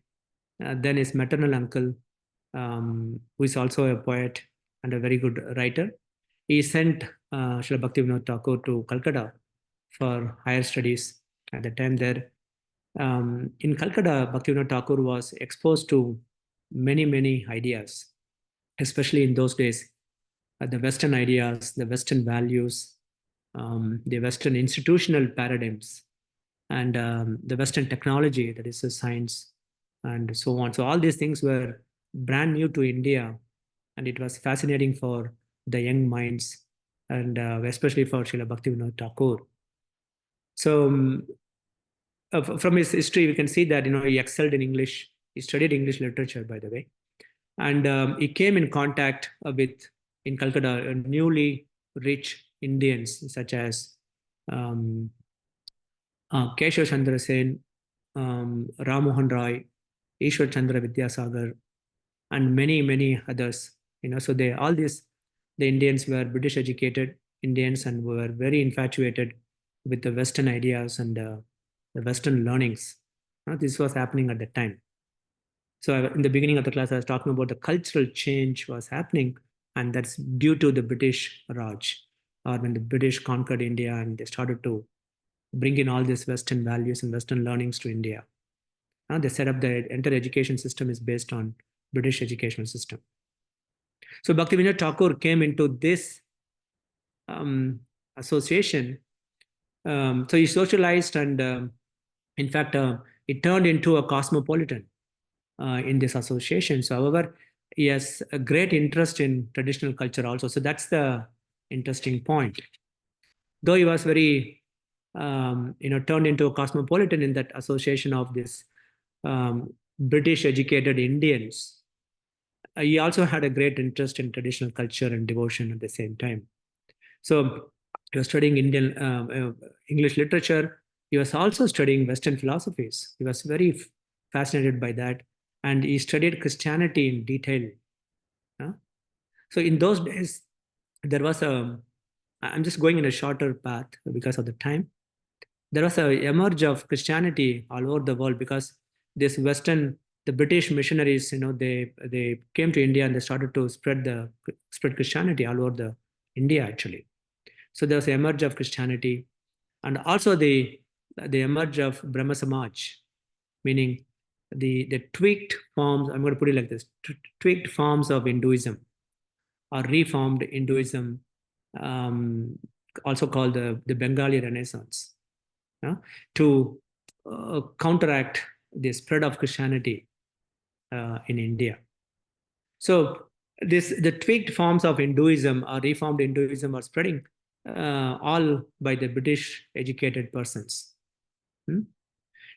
Then his maternal uncle, who is also a poet and a very good writer, he sent Srila Bhaktivinoda Thakur to Calcutta for higher studies at the time there. In Calcutta, Bhaktivinoda Thakur was exposed to many ideas, especially in those days, the Western ideas, the Western values, the Western institutional paradigms, and the Western technology, that is the science, and so on. So all these things were brand new to India, and it was fascinating for the young minds, and especially for Srila Bhaktivinoda Thakur. So from his history, we can see that he excelled in English. He studied English literature, by the way, and he came in contact with, in Calcutta, newly rich Indians such as Keshav Chandra Sen, Ram Mohan Roy, Ishwar Chandra Vidyasagar, and many others. So the Indians were British educated Indians and were very infatuated with the Western ideas and the Western learnings. This was happening at the time. So in the beginning of the class, I was talking about the cultural change was happening, and that's due to the British Raj, or when the British conquered India and they started to bring in all these Western values and Western learnings to India. They set up the entire education system is based on British educational system. So Bhaktivinoda Thakur came into this association. So he socialized, and in fact, it turned into a cosmopolitan in this association. So, however, he has a great interest in traditional culture also. So that's the interesting point. Though he was very, turned into a cosmopolitan in that association of this British educated Indians, he also had a great interest in traditional culture and devotion at the same time. So he was studying English literature. He was also studying Western philosophies. He was very fascinated by that. And he studied Christianity in detail. So in those days, there was I'm just going in a shorter path because of the time. There was an emerge of Christianity all over the world because this the British missionaries, they came to India and they started to spread Christianity all over the India actually. So there was an emerge of Christianity, and also the emerge of Brahma Samaj, meaning the tweaked forms, I'm going to put it like this, tweaked forms of Hinduism or reformed Hinduism, also called the Bengali Renaissance, to counteract the spread of Christianity in India. So the tweaked forms of Hinduism or reformed Hinduism are spreading all by the British educated persons.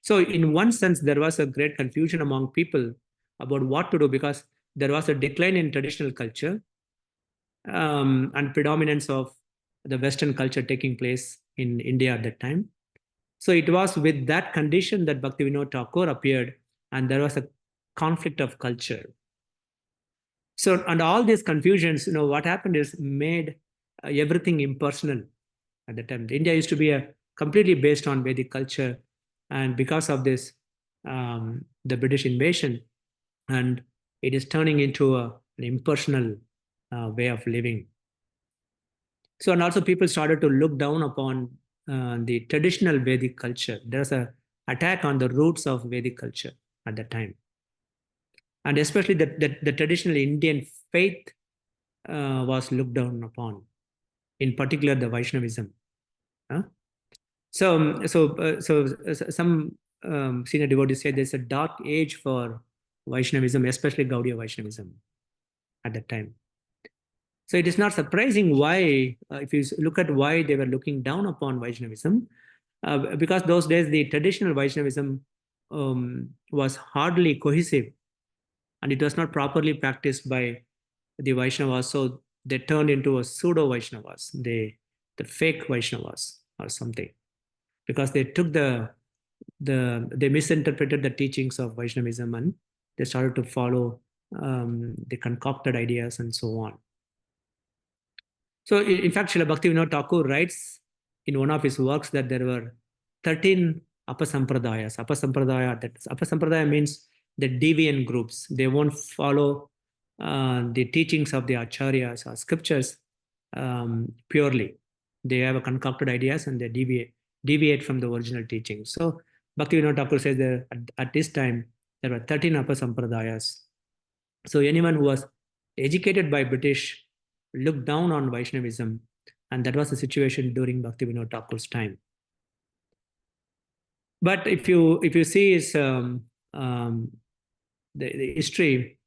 So in one sense, there was a great confusion among people about what to do, because there was a decline in traditional culture and predominance of the Western culture taking place in India at that time. So it was with that condition that Bhaktivinoda Thakur appeared, and there was a conflict of culture. So, and all these confusions, what happened is made everything impersonal at the time. India used to be completely based on Vedic culture, and because of this, the British invasion, and it is turning into an impersonal way of living. So, and also people started to look down upon the traditional Vedic culture. There's an attack on the roots of Vedic culture at that time. And especially the traditional Indian faith was looked down upon, in particular the Vaishnavism. So some senior devotees say there's a dark age for Vaishnavism, especially Gaudiya Vaishnavism at that time. So it is not surprising why, if you look at why they were looking down upon Vaishnavism, because those days the traditional Vaishnavism was hardly cohesive, and it was not properly practiced by the Vaishnavas. So they turned into a pseudo Vaishnavas, the fake Vaishnavas or something, because they took they misinterpreted the teachings of Vaishnavism, and they started to follow the concocted ideas and so on. So in fact, Srila Bhaktivinoda Thakur writes in one of his works that there were 13 apasampradayas. Apasampradaya means the deviant groups. They won't follow the teachings of the acharyas or scriptures purely. They have a concocted ideas and they deviate from the original teachings. So Bhaktivinoda Thakur says that at this time there were 13 apasampradayas. So anyone who was educated by British looked down on Vaishnavism, and that was the situation during Bhaktivinoda Thakur's time. But if you see his the history,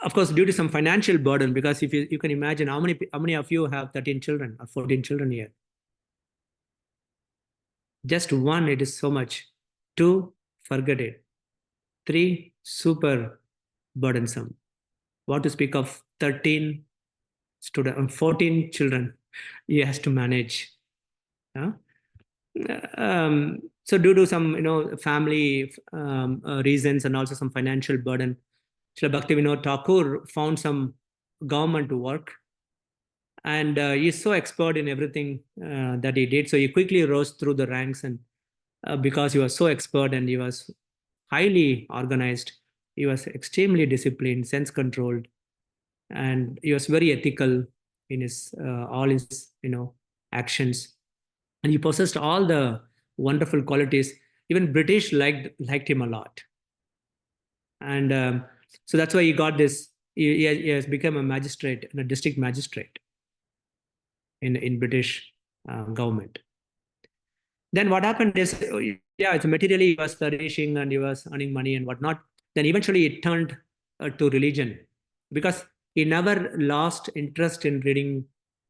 of course, due to some financial burden, because if you can imagine how many of you have 13 children or 14 children here. Just one, it is so much. 2, forget it. 3, super burdensome. What to speak of 13 students, 14 children he has to manage. So due to some family reasons and also some financial burden, Srila Bhaktivinoda Thakur found some government work, and he's so expert in everything that he did. So he quickly rose through the ranks, and because he was so expert and he was highly organized, he was extremely disciplined, sense controlled, and he was very ethical in his all his actions, and he possessed all the wonderful qualities. Even British liked him a lot, and so that's why he got this. He has become a magistrate, a district magistrate in British government. Then what happened is, it's materially he was flourishing and he was earning money and whatnot. Then eventually it turned to religion, because he never lost interest in reading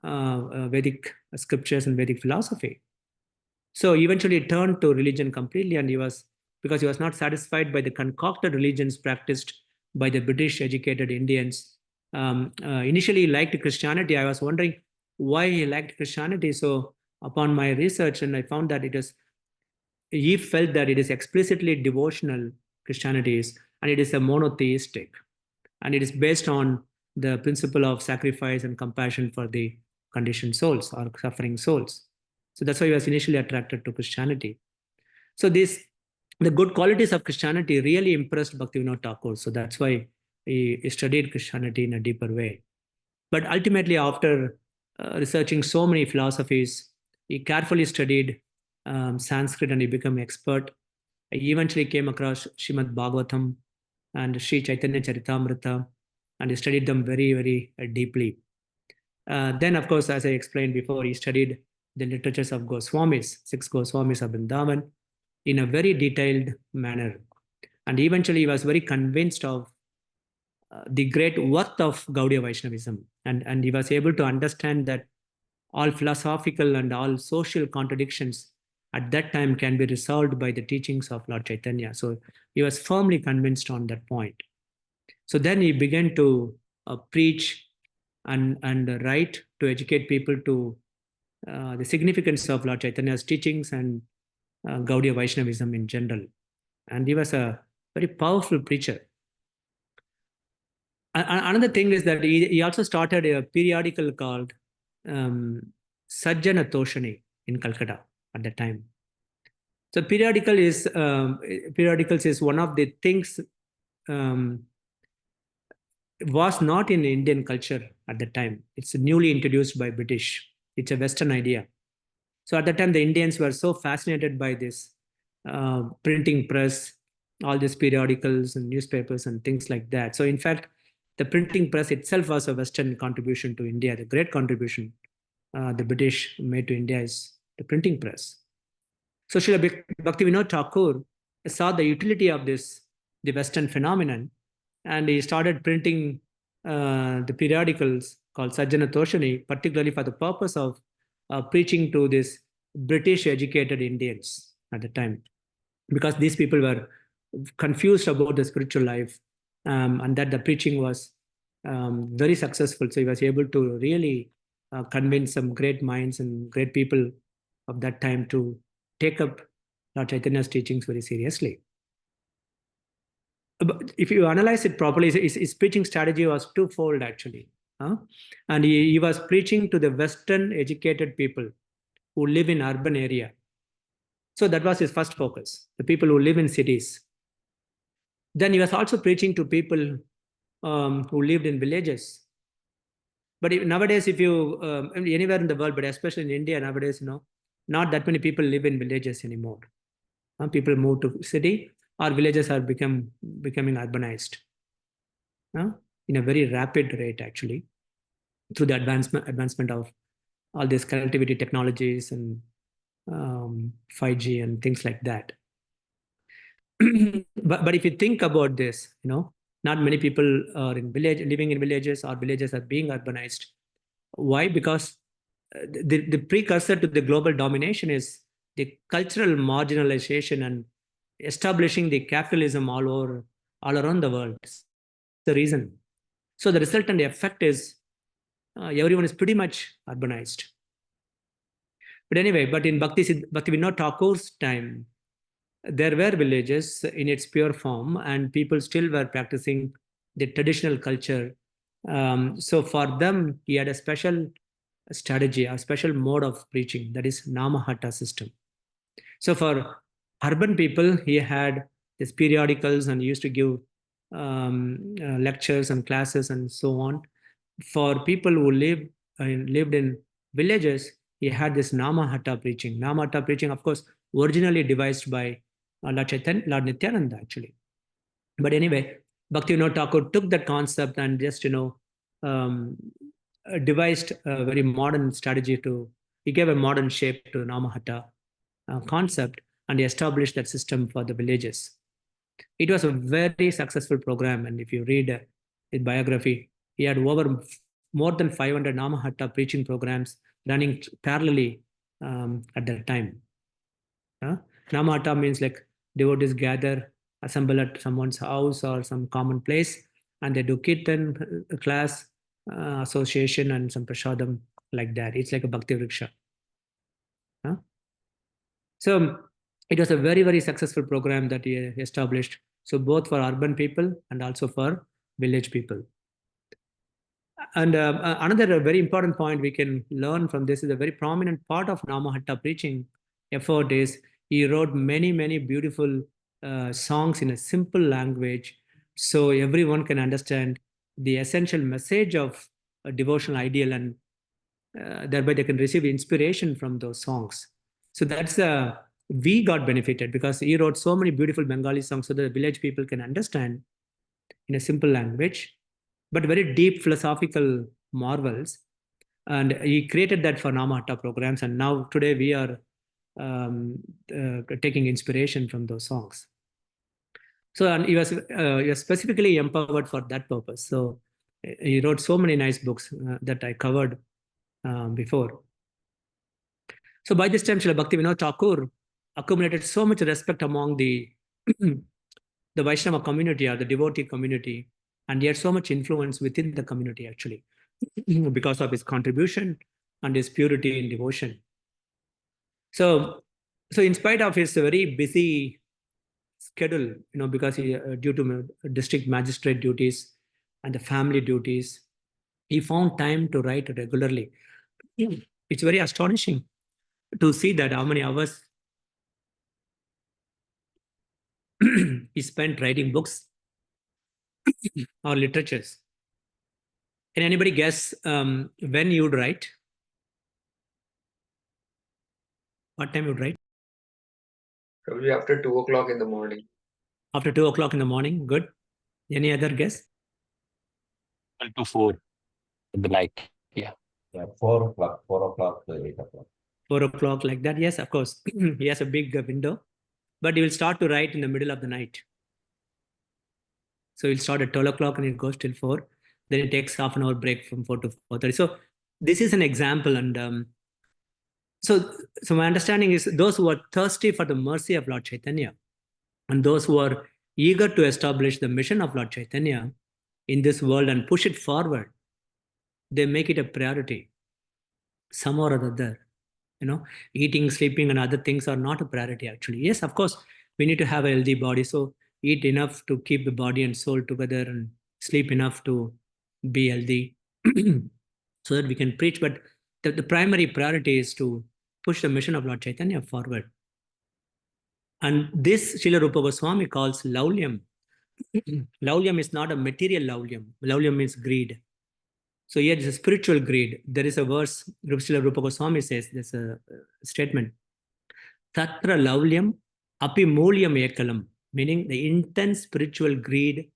Vedic scriptures and Vedic philosophy. So eventually it turned to religion completely, and because he was not satisfied by the concocted religions practiced by the British educated Indians. Initially he liked Christianity. I was wondering why he liked Christianity. So upon my research, and I found that he felt that it is explicitly devotional Christianity is, and it is a monotheistic, and it is based on the principle of sacrifice and compassion for the conditioned souls or suffering souls. So that's why he was initially attracted to Christianity. So the good qualities of Christianity really impressed Bhaktivinoda Thakur. So that's why he studied Christianity in a deeper way. But ultimately, after researching so many philosophies, he carefully studied Sanskrit and he became expert. He eventually came across Srimad Bhagavatam and Sri Chaitanya Charitamrita, and he studied them very, very deeply. Then, of course, as I explained before, he studied the literatures of Goswamis, 6 Goswamis of Vrindavan, in a very detailed manner. And eventually he was very convinced of the great worth of Gaudiya Vaishnavism. And he was able to understand that all philosophical and all social contradictions at that time can be resolved by the teachings of Lord Chaitanya. So he was firmly convinced on that point. So then he began to preach and write to educate people to the significance of Lord Chaitanya's teachings and Gaudiya Vaishnavism in general. And he was a very powerful preacher. Another thing is that he also started a periodical called Sajjana Toshani in Calcutta at that time. So periodicals is one of the things was not in Indian culture at the time. It's newly introduced by British. It's a Western idea. So at the time, the Indians were so fascinated by this printing press, all these periodicals and newspapers and things like that. So in fact, the printing press itself was a Western contribution to India. The great contribution the British made to India is the printing press. So Srila Bhaktivinoda Thakura saw the utility of this, the Western phenomenon, and he started printing the periodicals called Sajjana Toshani, particularly for the purpose of preaching to these British educated Indians at the time, because these people were confused about the spiritual life, and that the preaching was very successful. So he was able to really convince some great minds and great people of that time to take up Lord Chaitanya's teachings very seriously. But if you analyze it properly, his preaching strategy was twofold actually. And he was preaching to the Western educated people who live in urban area. So that was his first focus, the people who live in cities. Then he was also preaching to people who lived in villages. But nowadays, if you, anywhere in the world, but especially in India nowadays, not that many people live in villages anymore. People move to city, or villages are becoming urbanized in a very rapid rate actually, through the advancement of all these connectivity technologies and 5G and things like that. but if you think about this, not many people are living in villages, or villages are being urbanized. Why? Because the precursor to the global domination is the cultural marginalization and establishing the capitalism all around the world. That's the reason. So the resultant effect is everyone is pretty much urbanized. But anyway, but in Bhaktivinoda Thakur's time, there were villages in its pure form, and people still were practicing the traditional culture. So for them, he had a special strategy, a special mode of preaching, that is Namahatta system. So for urban people, he had these periodicals and he used to give lectures and classes and so on. For people who lived in villages, he had this Namahatta preaching. Namahatta preaching, of course, originally devised by Lord Nityananda actually. But anyway, Bhaktivinoda Thakur took that concept and just, devised a very modern strategy he gave a modern shape to Namahatta concept, and he established that system for the villages. It was a very successful program, and if you read his biography, he had more than 500 Namahatta preaching programs running parallelly at that time. Namahatta means like devotees assemble at someone's house or some common place, and they do Kirtan class, association, and some prasadam like that. It's like a Bhakti Vriksha. So it was a very, very successful program that he established. So both for urban people and also for village people. And another very important point we can learn from this is a very prominent part of Namahatta preaching effort is he wrote many, many beautiful songs in a simple language, so everyone can understand the essential message of a devotional ideal, and thereby they can receive inspiration from those songs. So that's we got benefited because he wrote so many beautiful Bengali songs so that the village people can understand in a simple language, but very deep philosophical marvels. And he created that for Namahatta programs. And now today we are taking inspiration from those songs. So and he was specifically empowered for that purpose. So he wrote so many nice books that I covered before. So by this time, Srila Bhaktivinoda Thakur accumulated so much respect among the the Vaishnava community or the devotee community, and he had so much influence within the community actually because of his contribution and his purity in devotion. So in spite of his very busy schedule, because he due to district magistrate duties and the family duties, he found time to write regularly. It's very astonishing to see that how many hours he spent writing books or literatures. Can anybody guess when you would write? What time you would write? Probably after 2 o'clock in the morning. After 2 o'clock in the morning. Good. Any other guess? 12 to 4 at the night. Yeah. Yeah, 4 o'clock to 8 o'clock. 4 o'clock, like that. Yes, of course. He has a big window, but he will start to write in the middle of the night. So he'll start at 12 o'clock and it goes till 4. Then it takes half an hour break from 4 to 4:30. So this is an example. And so my understanding is those who are thirsty for the mercy of Lord Chaitanya and those who are eager to establish the mission of Lord Chaitanya in this world and push it forward, they make it a priority. Some or other, eating, sleeping, and other things are not a priority actually. Yes, of course, we need to have a healthy body. So eat enough to keep the body and soul together and sleep enough to be healthy so that we can preach. But the primary priority is to push the mission of Lord Chaitanya forward. And this Srila Rupa Goswami calls laulyam. Laulyam is not a material laulyam. Laulyam means greed. So here is a spiritual greed. There is a verse, Srila Rupa Goswami says, there's a statement, Tatra laulyam api mulyam ekalam, meaning the intense spiritual greed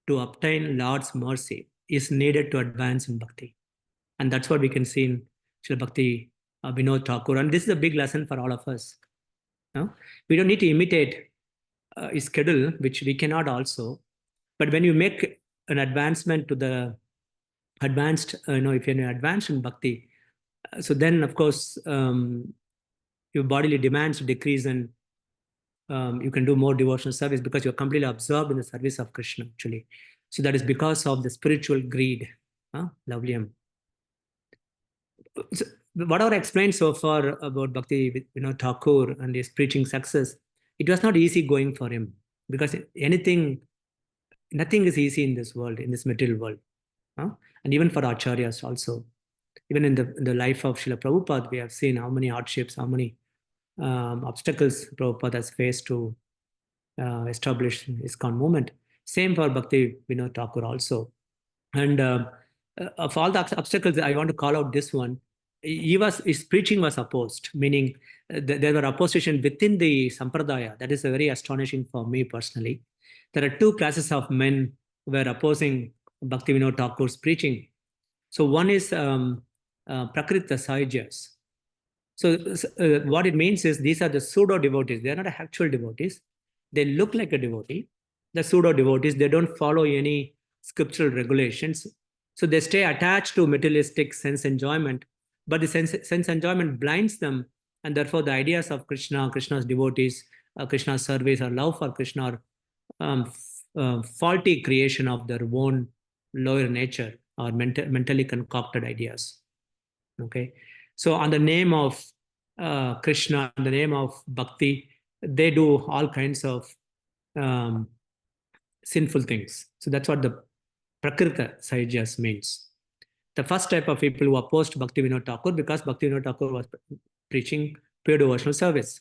to obtain Lord's mercy is needed to advance in bhakti. And that's what we can see in Srila Bhaktivinoda Thakura. And this is a big lesson for all of us. We don't need to imitate his schedule, which we cannot also. But when you make an advancement to the advanced, if you're advanced in bhakti, so then of course your bodily demands decrease and you can do more devotional service because you're completely absorbed in the service of Krishna actually. So that is because of the spiritual greed, laulyam. So whatever I explained so far about Bhaktivinoda Thakur and his preaching success, it was not easy going for him because nothing is easy in this world, in this material world. And even for acharyas also. Even in the life of Srila Prabhupada, we have seen how many hardships, how many obstacles Prabhupada has faced to establish ISKCON movement. Same for Bhaktivinoda Thakur also. And of all the obstacles, I want to call out this one. His preaching was opposed, meaning there were opposition within the Sampradaya. That is very astonishing for me personally. There are two classes of men who were opposing Bhaktivinoda Thakur's preaching. So one is Prakrita Sahajas. So what it means is these are the pseudo devotees. They are not actual devotees. They look like a devotee. The pseudo devotees, they don't follow any scriptural regulations. So they stay attached to materialistic sense enjoyment, but the sense enjoyment blinds them, and therefore the ideas of Krishna, Krishna's devotees, Krishna's service or love for Krishna are faulty creation of their own lower nature or mentally concocted ideas. Okay, so on the name of Krishna, in the name of bhakti, they do all kinds of sinful things. So that's what the Prakrita Sahajas means. The first type of people who opposed Bhaktivinoda Thakur because Bhaktivinoda Thakur was preaching pure devotional service.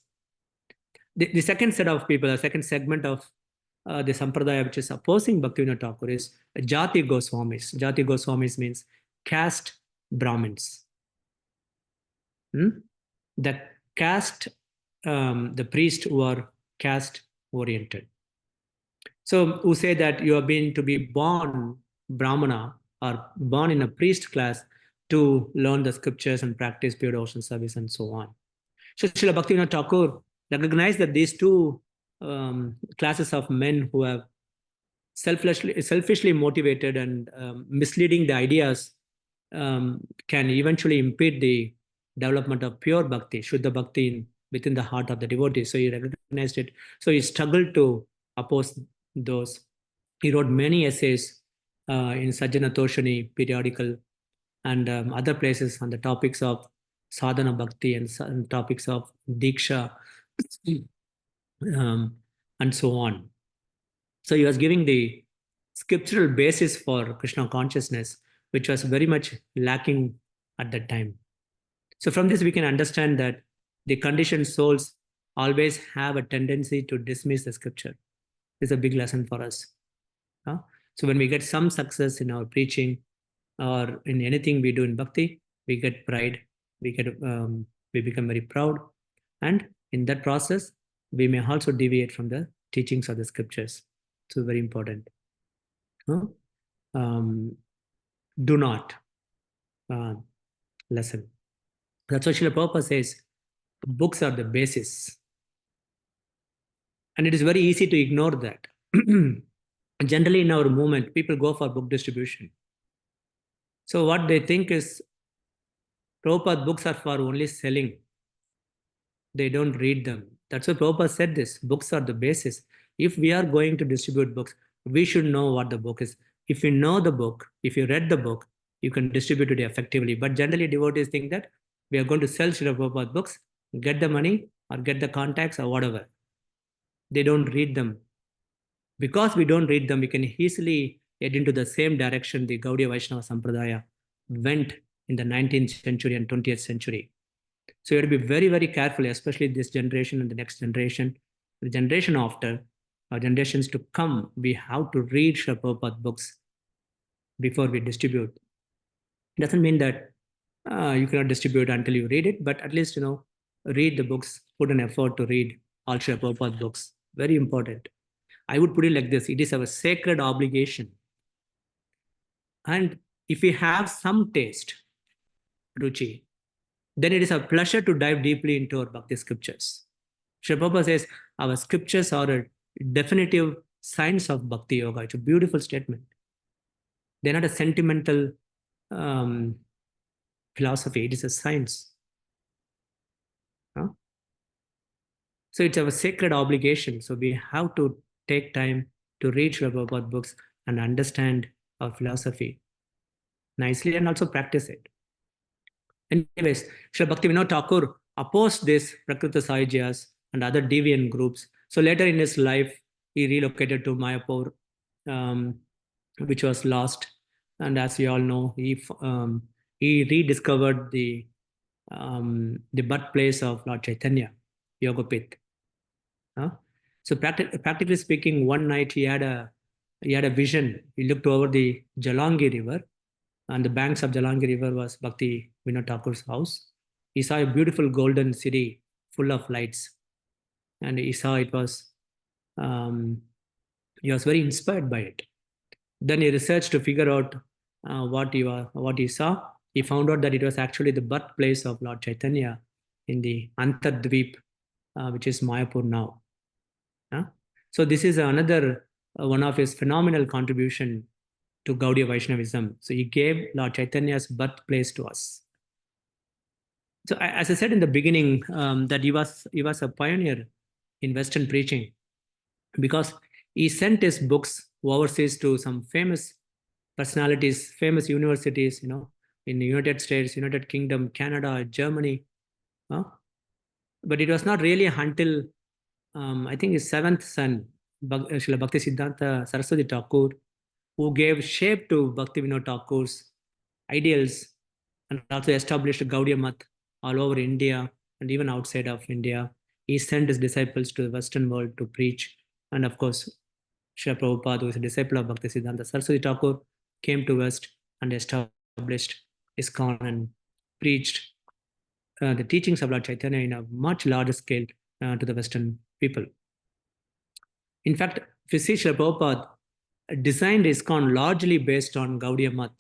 The second set of people, the second segment of the Sampradaya which is opposing Bhaktivinoda Thakur is Jati Goswamis. Jati Goswamis means caste Brahmins. The caste, the priests who are caste oriented. So who say that you are being to be born Brahmana or born in a priest class to learn the scriptures and practice pure devotional service and so on. So Srila Bhaktivinoda Thakur recognized that these two classes of men who have selfishly motivated and misleading the ideas can eventually impede the development of pure bhakti, Shuddha Bhakti within the heart of the devotee. So he recognized it. So he struggled to oppose those. He wrote many essays in Sajjana Toshani periodical and other places on the topics of sadhana bhakti and topics of diksha and so on. So he was giving the scriptural basis for Krishna consciousness, which was very much lacking at that time. So from this, we can understand that the conditioned souls always have a tendency to dismiss the scripture. It's a big lesson for us. So when we get some success in our preaching or in anything we do in bhakti, we get pride, we become very proud. And in that process, we may also deviate from the teachings of the scriptures. So very important. Do not listen. That's what Srila Prabhupada says. Books are the basis. And it is very easy to ignore that. Generally in our movement, people go for book distribution. So what they think is Prabhupada books are for only selling. They don't read them. That's why Prabhupada said this. Books are the basis. If we are going to distribute books, we should know what the book is. If you know the book, if you read the book, you can distribute it effectively. But generally devotees think that we are going to sell Srila Prabhupada books, get the money or get the contacts or whatever. They don't read them. Because we don't read them, we can easily head into the same direction the Gaudiya Vaishnava Sampradaya went in the 19th century and 20th century. So you have to be very, very careful, especially this generation and the next generation, the generation after, or generations to come. We have to read Srila Prabhupada books before we distribute. It doesn't mean that you cannot distribute until you read it, but at least, read the books, put an effort to read all Srila Prabhupada books. Very important. I would put it like this. It is our sacred obligation. And if we have some taste, ruchi, then it is a pleasure to dive deeply into our bhakti scriptures. Srila Prabhupada says, our scriptures are a definitive science of bhakti yoga. It's a beautiful statement. They're not a sentimental philosophy. It is a science. So it's our sacred obligation. So we have to take time to read Srila Prabhupada books and understand our philosophy nicely and also practice it. Anyways, Srila Bhaktivinoda Thakura opposed this Prakrita Sahajyas and other deviant groups. So later in his life, he relocated to Mayapur, which was lost. And as you all know, he rediscovered the birthplace of Lord Chaitanya, Yogapith. So practically speaking, one night he had a vision. He looked over the Jalangi River. On the banks of Jalangi River was Bhaktivinoda Thakur's house. He saw a beautiful golden city full of lights. And he saw it was, he was very inspired by it. Then he researched to figure out what he saw. He found out that it was actually the birthplace of Lord Chaitanya in the Antardvip, which is Mayapur now. So this is another one of his phenomenal contribution to Gaudiya Vaishnavism. So he gave Lord Chaitanya's birthplace to us. So as I said in the beginning, that he was a pioneer in Western preaching because he sent his books overseas to some famous personalities, famous universities, in the United States, United Kingdom, Canada, Germany. But it was not really until I think his seventh son, Srila Bhakti Siddhanta Saraswati Thakur, who gave shape to Bhaktivinoda Thakur's ideals and also established Gaudiya Math all over India and even outside of India. He sent his disciples to the Western world to preach. And of course, Srila Prabhupada, who is a disciple of Bhakti Siddhanta Saraswati Thakur, came to West and established ISKCON and preached the teachings of Lord Chaitanya in a much larger scale to the Western people. In fact, if you see, Srila Prabhupada designed ISKCON largely based on Gaudiya Math.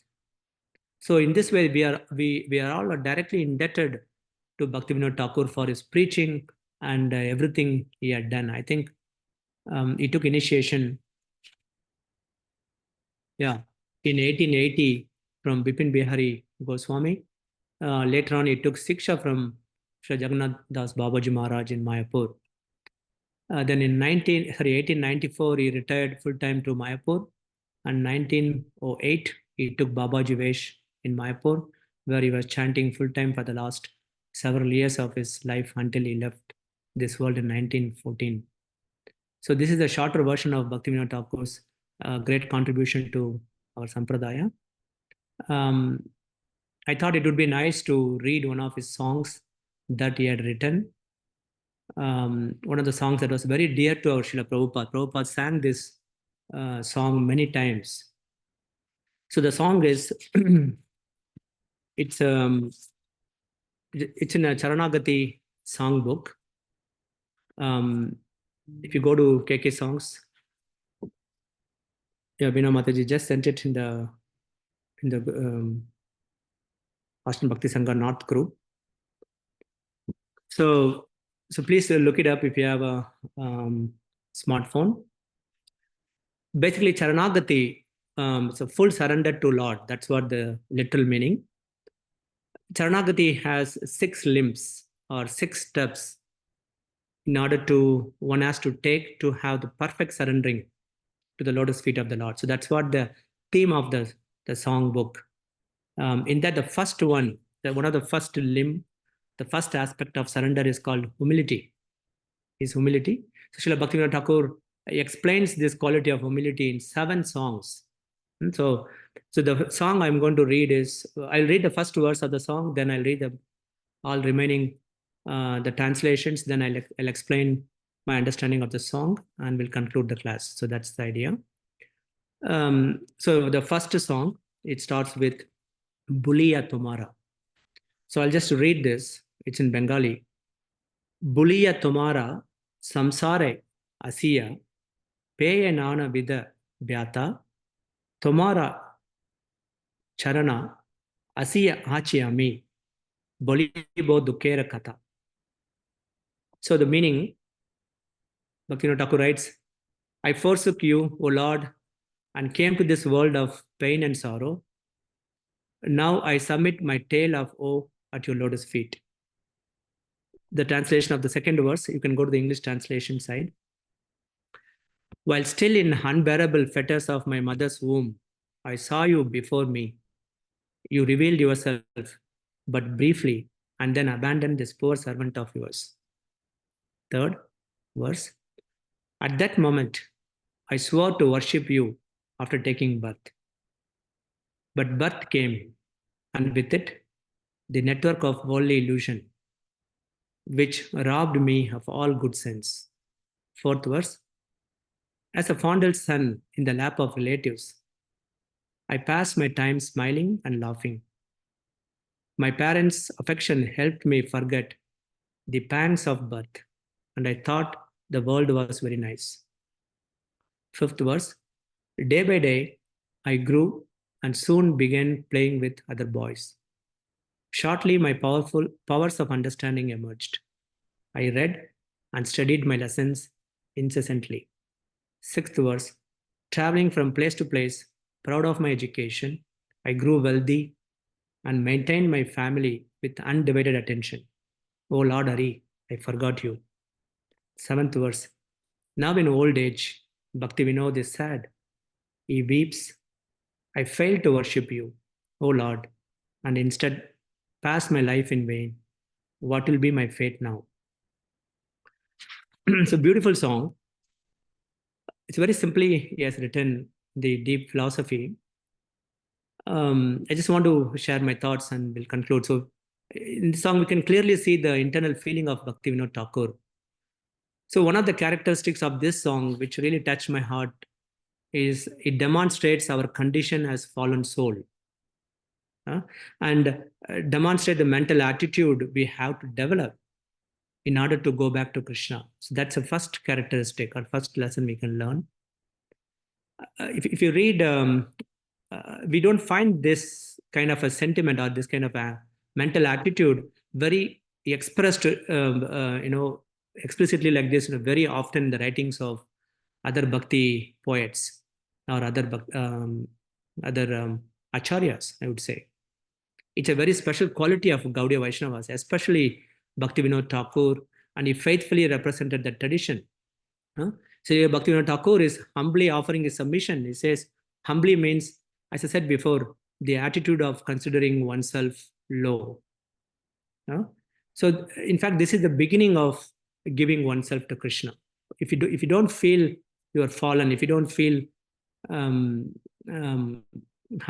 So in this way, we are all directly indebted to Bhaktivinoda Thakur for his preaching and everything he had done. I think he took initiation, in 1880 from Bipin Bihari Goswami. Later on, he took Siksha from Sri Jagannath Das Babaji Maharaj in Mayapur. Then in 1894, he retired full-time to Mayapur. And 1908, he took Babaji Vesh in Mayapur, where he was chanting full-time for the last several years of his life until he left this world in 1914. So this is a shorter version of Bhaktivinoda Thakur's great contribution to our Sampradaya. I thought it would be nice to read one of his songs that he had written. One of the songs that was very dear to our Srila Prabhupada. Prabhupada sang this song many times. So the song is, it's in a Charanagati songbook. If you go to KK Songs, yeah, Bina Mataji just sent it in the Ashton Bhakti Sangha North group. So please look it up if you have a smartphone. Basically, Charanagati, so full surrender to Lord. That's what the literal meaning. Charanagati has 6 limbs or 6 steps in order to, one has to take to have the perfect surrendering to the lotus feet of the Lord. So that's what the theme of the song book. In that, the first one, one of the first limb, the first aspect of surrender is called humility. Is humility. So Srila Bhaktivinoda Thakur explains this quality of humility in 7 songs. And so the song I'm going to read is, I'll read the first verse of the song, then I'll read all remaining the translations, then I'll explain my understanding of the song, and we'll conclude the class. So that's the idea. So the first song, it starts with Buliya Tumara. So I'll just read this. It's in Bengali. Buliya Tumara samsare asiya peye nana vida vyata Tumara charana asiya hachi ami bolibo dukera kata. So the meaning, Bhaktivinoda Thakur writes, I forsook you, O Lord, and came to this world of pain and sorrow. Now I submit my tale of woe at your lotus feet. The translation of the second verse, you can go to the English translation side. While still in unbearable fetters of my mother's womb, I saw you before me. You revealed yourself, but briefly, and then abandoned this poor servant of yours. Third verse. At that moment, I swore to worship you after taking birth. But birth came, and with it, the network of worldly illusion, which robbed me of all good sense. Fourth verse. As a fondled son in the lap of relatives, I passed my time smiling and laughing. My parents' affection helped me forget the pangs of birth, and I thought the world was very nice. Fifth verse. Day by day, I grew and soon began playing with other boys. Shortly, my powers of understanding emerged. I read and studied my lessons incessantly. Sixth verse. Traveling from place to place, proud of my education, I grew wealthy and maintained my family with undivided attention. O Lord Hari, I forgot you. Seventh verse. Now in old age, Bhaktivinoda is sad. He weeps. I failed to worship you, O Lord, and instead passed my life in vain. What will be my fate now? It's a beautiful song. It's very simply, he has written the deep philosophy. I just want to share my thoughts and we'll conclude. So in the song, we can clearly see the internal feeling of Bhaktivinoda Thakur. So one of the characteristics of this song, which really touched my heart, is it demonstrates our condition as fallen soul. And demonstrate the mental attitude we have to develop in order to go back to Krishna. So that's the first characteristic or first lesson we can learn. If you read, we don't find this kind of a sentiment or this kind of a mental attitude very expressed, explicitly like this, very often in the writings of other bhakti poets or other acharyas, I would say. It's a very special quality of Gaudiya Vaishnavas, especially Bhaktivinoda Thakura, and he faithfully represented that tradition. So Bhaktivinoda Thakura is humbly offering his submission. He says, humbly means, as I said before, the attitude of considering oneself low. So in fact, this is the beginning of giving oneself to Krishna. If you don't feel you are fallen, if you don't feel I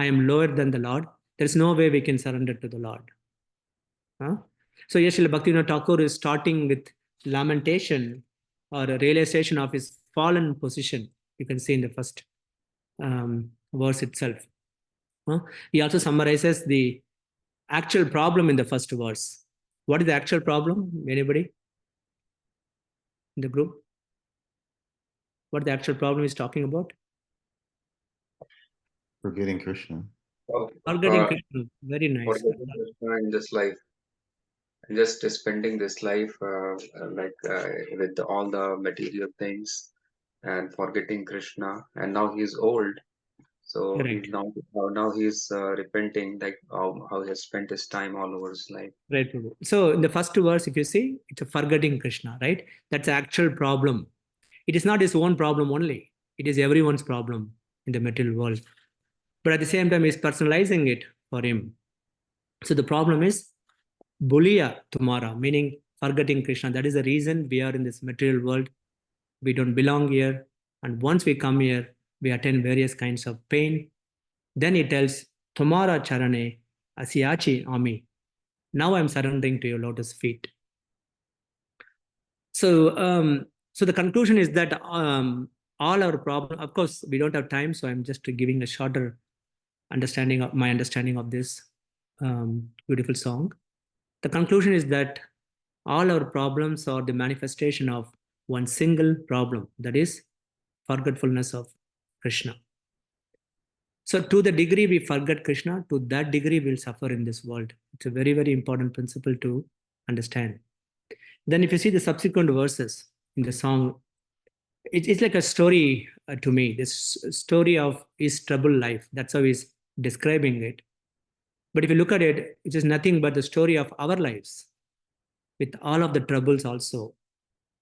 am lower than the Lord, there's no way we can surrender to the Lord. So yes, Srila Bhaktivinoda Thakur is starting with lamentation or a realization of his fallen position. You can see in the first verse itself. He also summarizes the actual problem in the first verse. What is the actual problem? Anybody in the group? What the actual problem is talking about? Forgetting Krishna. Forgetting Krishna. Very nice. Forgetting Krishna in this life. Just spending this life with all the material things and forgetting Krishna. And now he's old. So Right. he's repenting, like how he has spent his time all over his life. Right, Prabhu. So in the first verse, if you see, it's a forgetting Krishna, right? That's the actual problem. It is not his own problem only. It is everyone's problem in the material world. But at the same time, he's personalizing it for him. So the problem is Buliya Tumara, meaning forgetting Krishna. That is the reason we are in this material world. We don't belong here. And once we come here, we attain various kinds of pain. Then he tells, Tumara Charane Asiyachi Ami. Now I'm surrendering to your lotus feet. So the conclusion is that all our problem, of course, we don't have time, so I'm just giving a shorter understanding of this beautiful song. The conclusion is that all our problems are the manifestation of one single problem, that is forgetfulness of Krishna. So to the degree we forget Krishna, to that degree we'll suffer in this world. It's a very, very important principle to understand. Then if you see the subsequent verses in the song, it's like a story to me, this story of his troubled life. That's how he's describing it. But if you look at it, it is nothing but the story of our lives with all of the troubles also.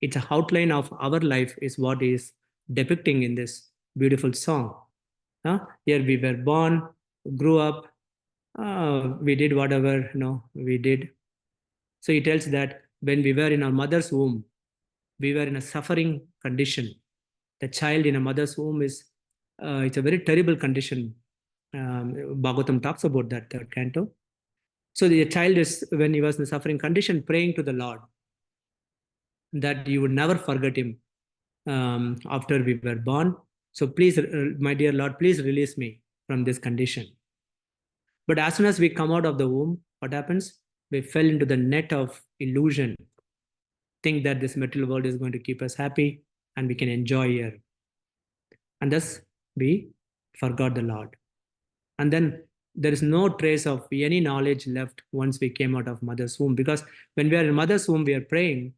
It's an outline of our life is what is depicting in this beautiful song. Here we were born, grew up, we did whatever we did. So he tells that when we were in our mother's womb, we were in a suffering condition. The child in a mother's womb is it's a very terrible condition. Bhagavatam talks about that third canto. So the child is, when he was in a suffering condition, praying to the Lord that you would never forget him after we were born. So please, my dear Lord, please release me from this condition. But as soon as we come out of the womb, what happens? We fell into the net of illusion, think that this material world is going to keep us happy and we can enjoy here. And thus we forgot the Lord. And then there is no trace of any knowledge left once we came out of mother's womb. Because when we are in mother's womb, we are praying,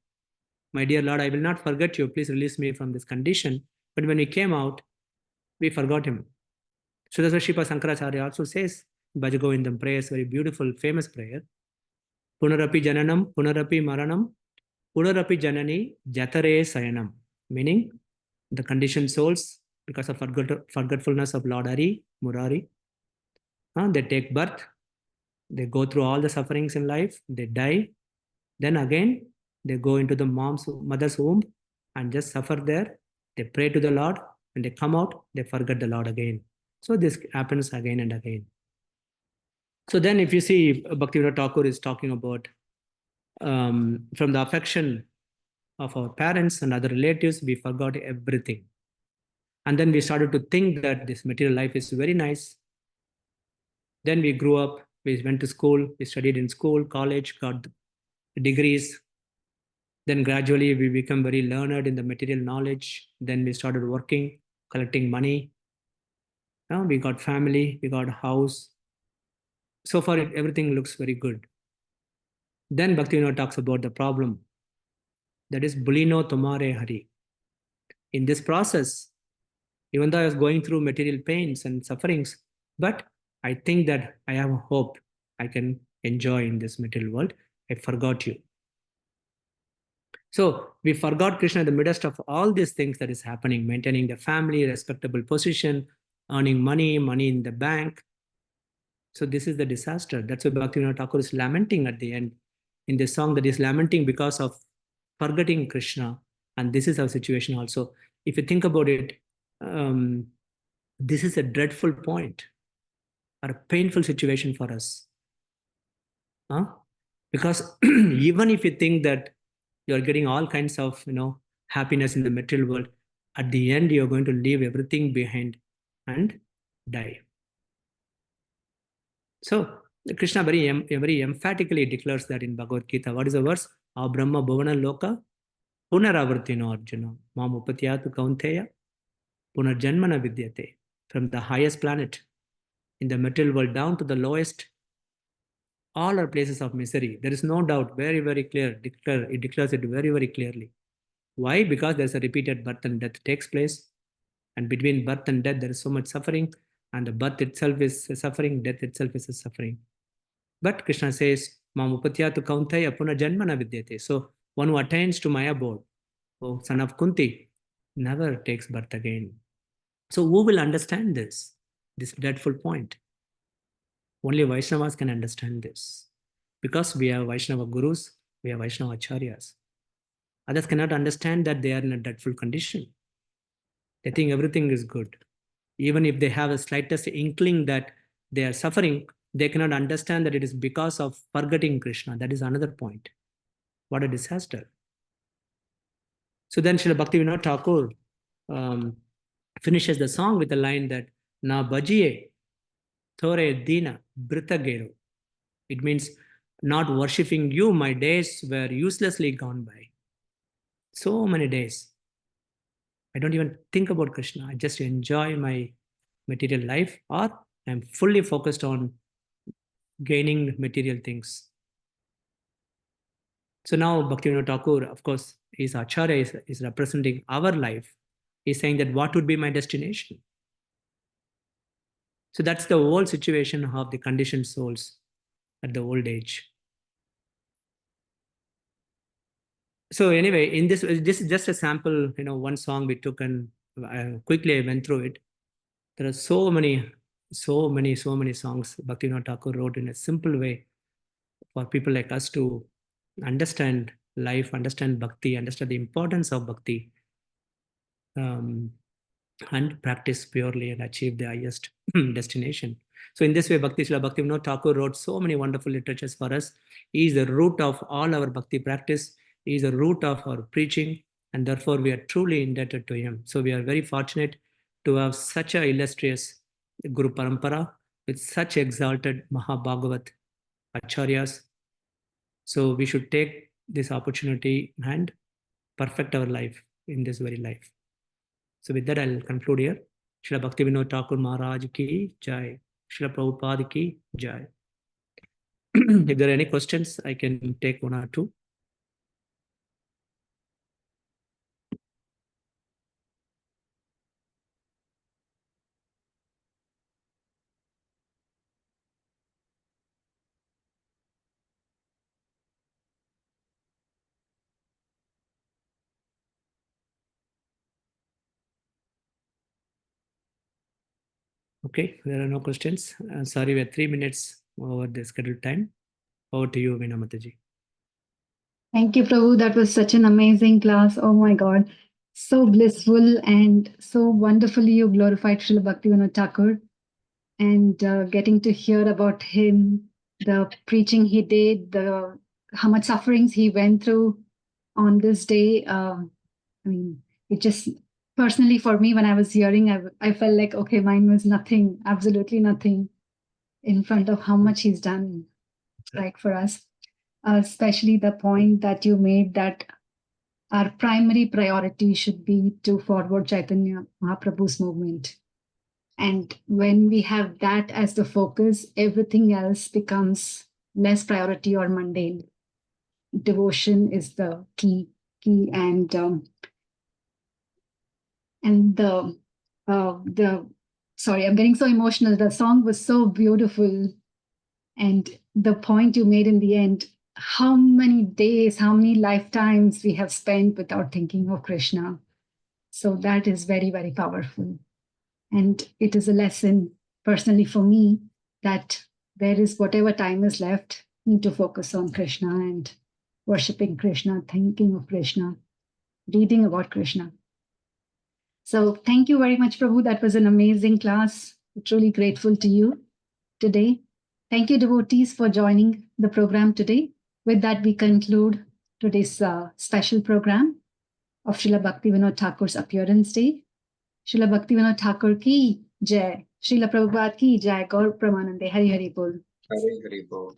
my dear Lord, I will not forget you. Please release me from this condition. But when we came out, we forgot him. So that's what Srila Sankaracharya also says, Bhajagovindam prayers, very beautiful, famous prayer. Punarapi jananam, punarapi maranam, punarapi janani jatare sayanam. Meaning, the conditioned souls, because of forgetfulness of Lord Hari, Murari, they take birth, they go through all the sufferings in life, they die, then again, they go into the mother's womb and just suffer there. They pray to the Lord, when they come out, they forget the Lord again. So this happens again and again. So then if you see, Bhaktivinoda Thakur is talking about from the affection of our parents and other relatives, we forgot everything. And then we started to think that this material life is very nice. Then we grew up, we went to school, we studied in school, college, got degrees. Then gradually we become very learned in the material knowledge. Then we started working, collecting money. Now we got family, we got a house. So far, everything looks very good. Then Bhaktivinoda talks about the problem. That is Bulino Tomare Hari. In this process, even though I was going through material pains and sufferings, but I think that I have a hope I can enjoy in this material world. I forgot you. So we forgot Krishna in the midst of all these things that is happening, maintaining the family, respectable position, earning money, money in the bank. So this is the disaster. That's why Bhaktivinoda Thakur is lamenting at the end in this song, that is lamenting because of forgetting Krishna. And this is our situation also. If you think about it, this is a dreadful point or a painful situation for us. Huh? Because even if you think that you're getting all kinds of happiness in the material world, at the end you're going to leave everything behind and die. So Krishna very emphatically declares that in Bhagavad Gita. What is the verse? Brahma bhavana loka punaravartino arjuna mam upatyatu kaunteya punarjanmana vidyate. From the highest planet in the material world down to the lowest, all are places of misery. There is no doubt, very, very clear. It declares it very, very clearly. Why? Because there's a repeated birth and death takes place. And between birth and death, there is so much suffering. And the birth itself is a suffering, death itself is a suffering. But Krishna says, Mam upatyatu kaunteya punarjanmana vidyate. So one who attains to my abode, oh son of Kunti, never takes birth again. So who will understand this dreadful point? Only Vaishnavas can understand this. Because we have Vaishnava gurus, we have Vaishnava acharyas. Others cannot understand that they are in a dreadful condition. They think everything is good. Even if they have a slightest inkling that they are suffering, they cannot understand that it is because of forgetting Krishna. That is another point. What a disaster. So then Srila Bhaktivinoda Thakur finishes the song with a line that Na bhajiye thore dina brita gero. It means, not worshipping you, my days were uselessly gone by. So many days. I don't even think about Krishna. I just enjoy my material life, or I'm fully focused on gaining material things. So now Bhaktivinoda Thakur, of course, his Acharya is representing our life. He's saying that what would be my destination? So that's the whole situation of the conditioned souls at the old age. So anyway, in this is just a sample, one song we took, and quickly I went through it. There are so many songs Bhaktivinoda Thakur wrote in a simple way for people like us to understand life, understand bhakti, understand the importance of bhakti, and practice purely and achieve the highest destination. So in this way, Srila Bhaktivinoda Thakur wrote so many wonderful literatures for us. He is the root of all our bhakti practice. He is the root of our preaching, and therefore we are truly indebted to him. So we are very fortunate to have such an illustrious Guru Parampara with such exalted Mahabhagavat Acharyas. So we should take this opportunity and perfect our life in this very life. So with that, I'll conclude here. Srila Bhaktivinoda Thakur Maharaj ki jai. Srila Prabhupada ki jai. If there are any questions, I can take one or two. Okay, there are no questions. Sorry, we're 3 minutes over the scheduled time. Over to you, Veena Mataji. Thank you, Prabhu. That was such an amazing class. Oh my God. So blissful and so wonderfully you glorified Srila Bhaktivinoda Thakur, and getting to hear about him, the preaching he did, how much sufferings he went through on this day. I mean, it just personally for me, when I was hearing, I felt like, okay, mine was nothing, absolutely nothing in front of how much he's done right for us. Especially the point that you made that our primary priority should be to forward Chaitanya Mahaprabhu's movement. And when we have that as the focus, everything else becomes less priority or mundane. Devotion is the key, and sorry, I'm getting so emotional. The song was so beautiful, and the point you made in the end, how many days, how many lifetimes we have spent without thinking of Krishna. So that is very, very powerful. And it is a lesson personally for me that there is whatever time is left, need to focus on Krishna and worshipping Krishna, thinking of Krishna, reading about Krishna. So thank you very much, Prabhu. That was an amazing class. Truly grateful to you today. Thank you, devotees, for joining the program today. With that, we conclude today's special program of Srila Bhaktivinoda Thakur's appearance day. Srila Bhaktivinoda Thakur ki jai. Srila Prabhupada ki jai. Gaur Pramanande. Hari Hari Bol. Hare Hare Bol.